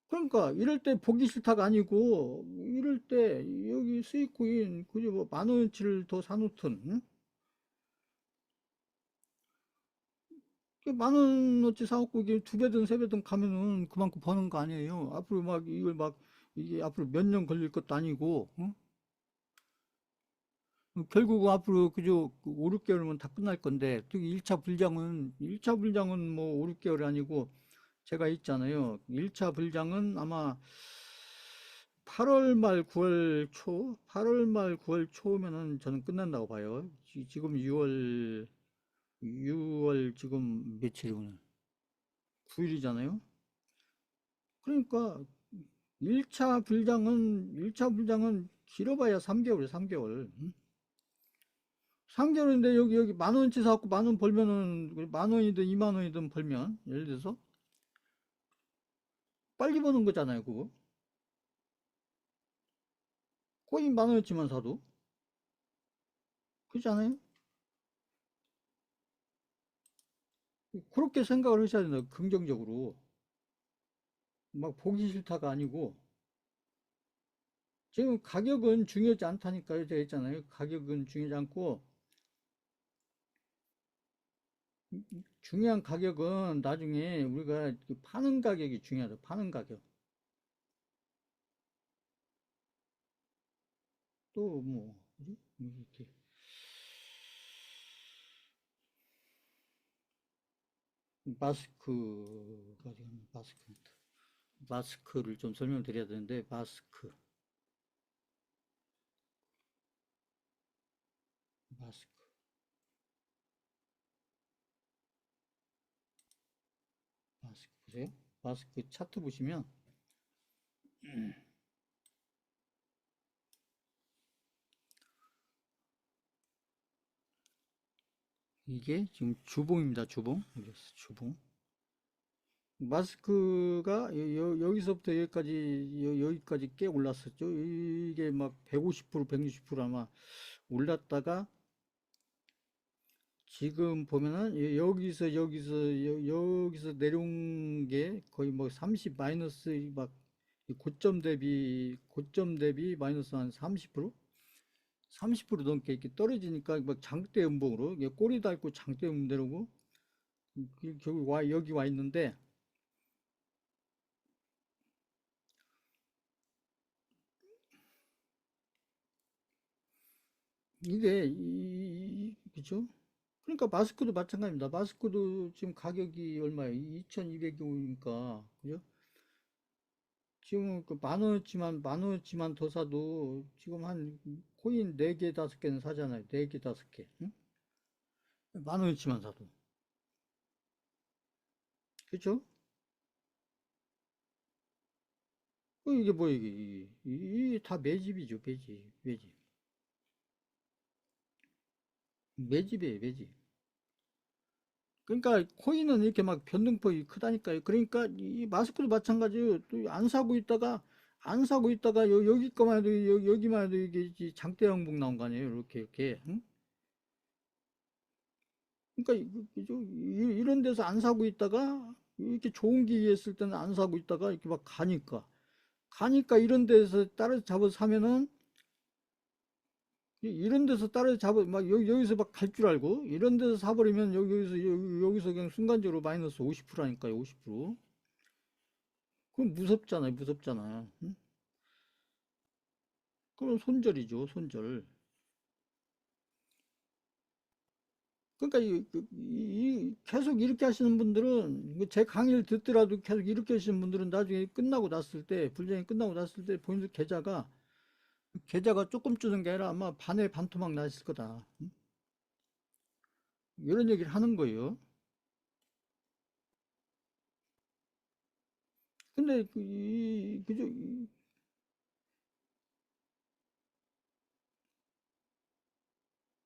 그러니까 이럴 때 보기 싫다가 아니고 이럴 때 여기 수익코인 그죠? 뭐 만 원어치를 더 사놓든 응? 만 원어치 사갖고 이게 두 배든 세 배든 가면은 그만큼 버는 거 아니에요. 앞으로 막 이걸 막 이게 앞으로 몇 년 걸릴 것도 아니고 응? 결국 앞으로 그저 5, 6개월이면 다 끝날 건데 특히 1차 불장은 뭐 5, 6개월이 아니고 제가 있잖아요. 1차 불장은 아마 8월 말 9월 초, 8월 말 9월 초면은 저는 끝난다고 봐요. 지금 6월 지금 며칠이 오늘 9일이잖아요. 그러니까 1차 불장은 길어봐야 3개월이에요, 3개월. 3개월인데 여기 만 원치 사갖고 만 원 벌면은 만 원이든 2만 원이든 벌면 예를 들어서 빨리 버는 거잖아요, 그거. 코인 만 원어치만 사도. 그렇지 않아요? 그렇게 생각을 하셔야 된다, 긍정적으로. 막 보기 싫다가 아니고. 지금 가격은 중요하지 않다니까요, 제가 했잖아요. 가격은 중요하지 않고, 중요한 가격은 나중에 우리가 파는 가격이 중요하다, 파는 가격. 또 뭐, 뭐지? 이렇게. 마스크가 지금 마스크를 좀 설명드려야 되는데, 마스크, 마스크 보세요. 마스크 차트 보시면, 이게 지금 주봉입니다. 주봉. 마스크가 여기서부터 여기까지 꽤 올랐었죠. 이게 막 150%, 160% 아마 올랐다가 지금 보면은 여기서 내려온 게 거의 뭐 30 마이너스 막 고점 대비 마이너스 한 30%? 30% 넘게 이렇게 떨어지니까 막 장대 음봉으로 이게 꼬리 닳고 장대 음봉 내려오고 결국 여기 와 있는데 이게 그죠? 그러니까 마스크도 마찬가지입니다. 마스크도 지금 가격이 얼마예요? 2,200원이니까 그죠? 지금 그 만 원어치만 더 사도 지금 한 코인 4개, 5개는 사잖아요. 4개, 5개. 응? 만 원어치만 사도. 그죠? 이게 뭐야, 이게 다 매집이죠, 매집. 매집이에요, 매집. 그러니까 코인은 이렇게 막 변동폭이 크다니까요. 그러니까 이 마스크도 마찬가지예요. 또 안 사고 있다가 여기 거만 해도 여기만 해도 이게 장대 양봉 나온 거 아니에요. 이렇게. 응? 그러니까 그죠? 이런 데서 안 사고 있다가 이렇게 좋은 기회 있을 때는 안 사고 있다가 이렇게 막 가니까 이런 데서 따라잡아서 사면은 이런 데서 따라잡아 막 여기서 막 갈 줄 알고 이런 데서 사버리면 여기서 그냥 순간적으로 마이너스 50%라니까요. 50%. 그럼 무섭잖아요. 무섭잖아. 응? 그럼 손절이죠. 손절. 그러니까 계속 이렇게 하시는 분들은 제 강의를 듣더라도 계속 이렇게 하시는 분들은 나중에 끝나고 났을 때 불쟁이 끝나고 났을 때 본인들 계좌가 조금 주는 게 아니라 아마 반에 반토막 나 있을 거다. 응? 이런 얘기를 하는 거예요. 근데 그죠?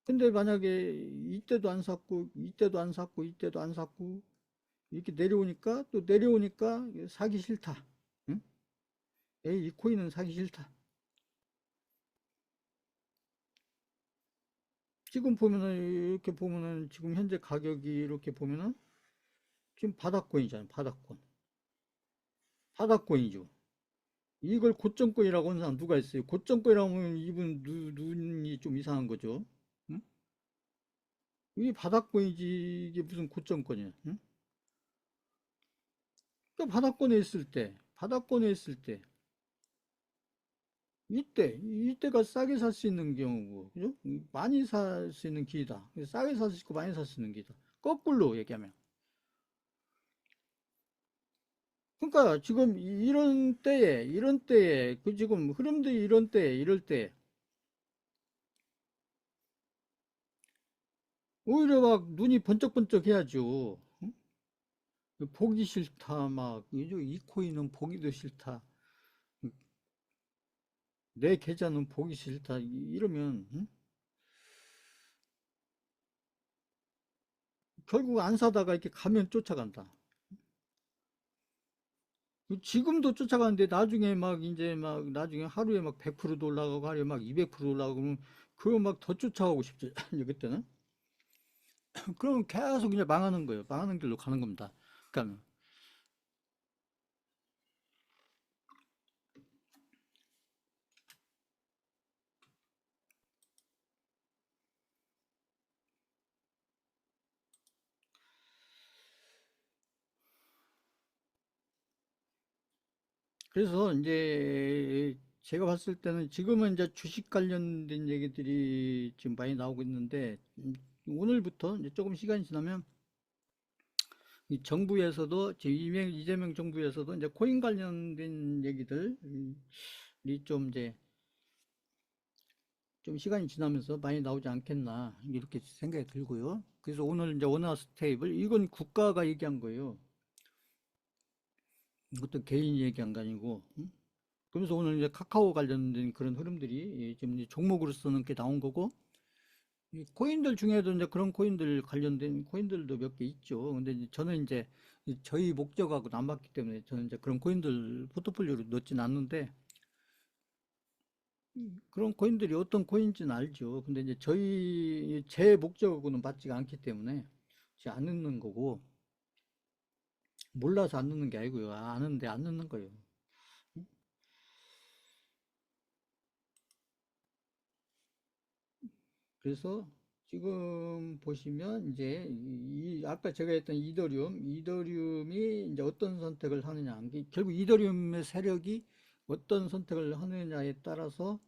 근데 만약에 이때도 안 샀고 이때도 안 샀고 이때도 안 샀고 이렇게 내려오니까 또 내려오니까 사기 싫다. 응? 에이, 이 코인은 사기 싫다. 지금 보면은 이렇게 보면은 지금 현재 가격이 이렇게 보면은 지금 바닥권이잖아요. 바닥권. 바닥권이죠. 이걸 고점권이라고 하는 사람 누가 있어요? 고점권이라고 하면 이분 눈이 좀 이상한 거죠. 응? 이게 바닥권이지 이게 무슨 고점권이야? 응? 그러니까 바닥권에 있을 때 이때가 싸게 살 수 있는 경우고, 그죠? 많이 살 수 있는 기회다. 싸게 살 수 있고 많이 살 수 있는 기회다. 거꾸로 얘기하면. 그러니까 지금 이런 때에, 그 지금 흐름들이 이런 때에, 이럴 때, 오히려 막 눈이 번쩍번쩍 해야죠. 응? 보기 싫다, 막, 이 코인은 보기도 싫다. 내 계좌는 보기 싫다. 이러면, 응? 결국 안 사다가 이렇게 가면 쫓아간다. 지금도 쫓아가는데 나중에 막 이제 막 나중에 하루에 막 100%도 올라가고 하루에 막 200% 올라가고 그러면 그거 막 더 쫓아가고 싶죠. 그때는. 그러면 계속 그냥 망하는 거예요. 망하는 길로 가는 겁니다. 그러니까 그래서 이제 제가 봤을 때는 지금은 이제 주식 관련된 얘기들이 지금 많이 나오고 있는데 오늘부터 이제 조금 시간이 지나면 이 정부에서도 지금 이재명 정부에서도 이제 코인 관련된 얘기들이 좀 이제 좀 시간이 지나면서 많이 나오지 않겠나 이렇게 생각이 들고요. 그래서 오늘 이제 원화 스테이블 이건 국가가 얘기한 거예요. 이것도 개인이 얘기한 거 아니고. 응? 그러면서 오늘 이제 카카오 관련된 그런 흐름들이 지금 이제 종목으로서는 게 나온 거고 이 코인들 중에도 이제 그런 코인들 관련된 코인들도 몇 개 있죠. 근데 이제 저는 이제 저희 목적하고 안 맞기 때문에 저는 이제 그런 코인들 포트폴리오로 넣지는 않는데 그런 코인들이 어떤 코인지는 알죠. 근데 이제 제 목적하고는 맞지가 않기 때문에 제가 안 넣는 거고, 몰라서 안 넣는 게 아니고요. 아는데 안 넣는 거예요. 그래서 지금 보시면 이제 아까 제가 했던 이더리움이 이제 어떤 선택을 하느냐. 결국 이더리움의 세력이 어떤 선택을 하느냐에 따라서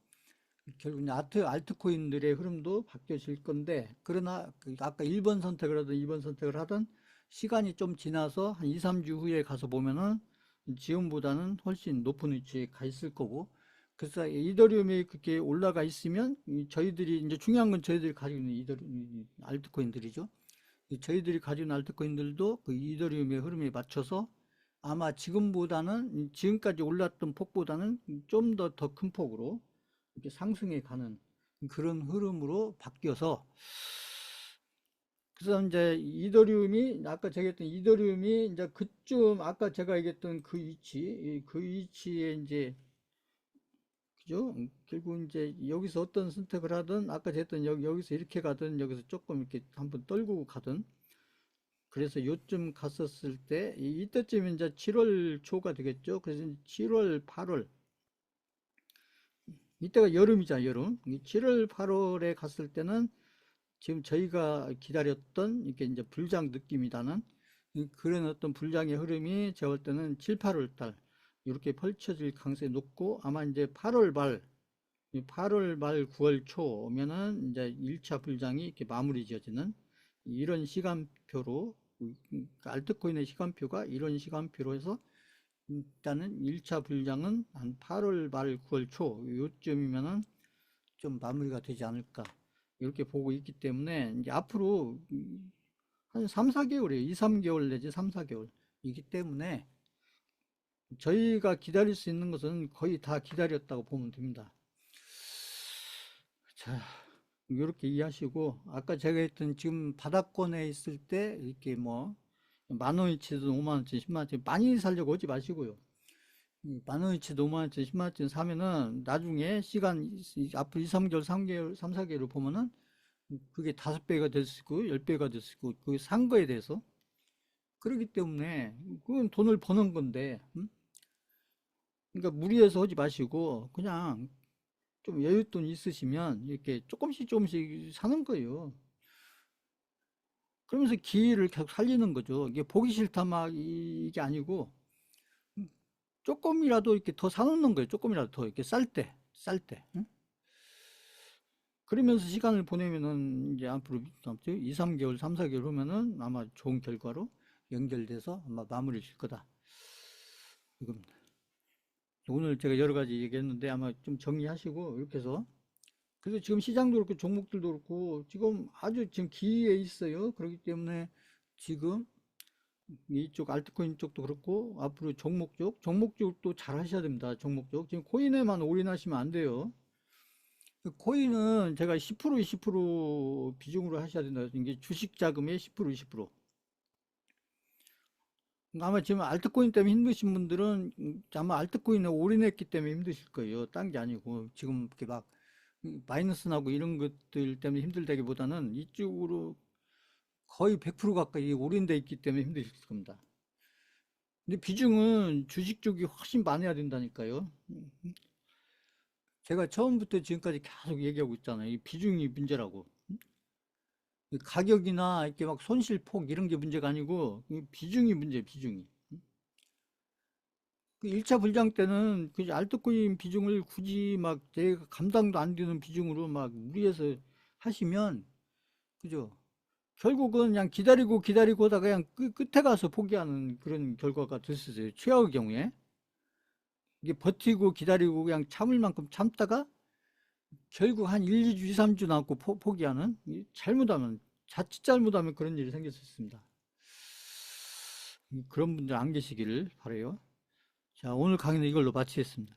결국 이제 알트코인들의 흐름도 바뀌어질 건데, 그러나 아까 1번 선택을 하든 2번 선택을 하든 시간이 좀 지나서 한 2, 3주 후에 가서 보면은 지금보다는 훨씬 높은 위치에 가 있을 거고, 그래서 이더리움이 그렇게 올라가 있으면 저희들이 이제 중요한 건 저희들이 가지고 있는 알트코인들이죠. 저희들이 가지고 있는 알트코인들도 그 이더리움의 흐름에 맞춰서 아마 지금보다는 지금까지 올랐던 폭보다는 좀 더 큰 폭으로 이렇게 상승해 가는 그런 흐름으로 바뀌어서 그래서 이제 이더리움이 아까 제가 했던 이더리움이 이제 그쯤 아까 제가 얘기했던 그 위치에 이제 그죠? 결국 이제 여기서 어떤 선택을 하든 아까 제가 했던 여기서 이렇게 가든 여기서 조금 이렇게 한번 떨고 가든 그래서 요쯤 갔었을 때 이때쯤 이제 7월 초가 되겠죠. 그래서 7월 8월 이때가 여름이잖아, 여름. 7월 8월에 갔을 때는 지금 저희가 기다렸던 이게 이제 불장 느낌이 나는 그런 어떤 불장의 흐름이 제가 볼 때는 7, 8월 달 이렇게 펼쳐질 가능성이 높고 아마 이제 8월 말 9월 초면은 이제 1차 불장이 이렇게 마무리 지어지는 이런 시간표로 알트코인의 시간표가 이런 시간표로 해서 일단은 1차 불장은 한 8월 말 9월 초 요쯤이면은 좀 마무리가 되지 않을까 이렇게 보고 있기 때문에 이제 앞으로 한 3, 4개월이에요. 2, 3개월 내지 3, 4개월이기 때문에 저희가 기다릴 수 있는 것은 거의 다 기다렸다고 보면 됩니다. 자, 이렇게 이해하시고 아까 제가 했던 지금 바닥권에 있을 때 이렇게 뭐 만 원어치든 5만 원치, 10만 원치 많이 살려고 하지 마시고요. 만 원어치든 5만 원치, 10만 원치 사면은 나중에 시간 앞으로 2, 3개월, 3개월, 3, 4개월 보면은 그게 5배가 될 수 있고 10배가 될 수 있고 그 산 거에 대해서 그렇기 때문에 그건 돈을 버는 건데 그러니까 무리해서 하지 마시고 그냥 좀 여윳돈 있으시면 이렇게 조금씩 조금씩 사는 거예요. 그러면서 기회를 계속 살리는 거죠. 이게 보기 싫다 막 이게 아니고 조금이라도 이렇게 더 사놓는 거예요. 조금이라도 더 이렇게 쌀 때. 응? 그러면서 시간을 보내면은 이제 앞으로 2, 3개월, 3, 4개월 후면은 아마 좋은 결과로 연결돼서 아마 마무리 질 거다. 지금 오늘 제가 여러 가지 얘기했는데 아마 좀 정리하시고 이렇게 해서 그래서 지금 시장도 그렇고 종목들도 그렇고 지금 아주 지금 기회에 있어요. 그렇기 때문에 지금 이쪽 알트코인 쪽도 그렇고 앞으로 종목 쪽도 잘 하셔야 됩니다. 종목 쪽 지금 코인에만 올인하시면 안 돼요. 그 코인은 제가 10% 20% 비중으로 하셔야 된다. 이게 주식 자금의 10% 20%. 아마 지금 알트코인 때문에 힘드신 분들은 아마 알트코인에 올인했기 때문에 힘드실 거예요. 딴 게 아니고 지금 이렇게 막 마이너스 나고 이런 것들 때문에 힘들다기보다는 이쪽으로 거의 100% 가까이 올인돼 있기 때문에 힘드실 겁니다. 근데 비중은 주식 쪽이 훨씬 많아야 된다니까요. 제가 처음부터 지금까지 계속 얘기하고 있잖아요. 이 비중이 문제라고. 이 가격이나 이렇게 막 손실폭 이런 게 문제가 아니고 이 비중이 문제, 비중이. 그 1차 불장 때는 그 알트코인 비중을 굳이 막 제가 감당도 안 되는 비중으로 막 무리해서 하시면 그죠? 결국은 그냥 기다리고 하다가 그냥 끝에 가서 포기하는 그런 결과가 됐었어요. 최악의 경우에. 이게 버티고 기다리고 그냥 참을 만큼 참다가 결국 한 1, 2주, 2, 3주 남고 포기하는 잘못하면 자칫 잘못하면 그런 일이 생길 수 있습니다. 그런 분들 안 계시기를 바라요. 자, 오늘 강의는 이걸로 마치겠습니다.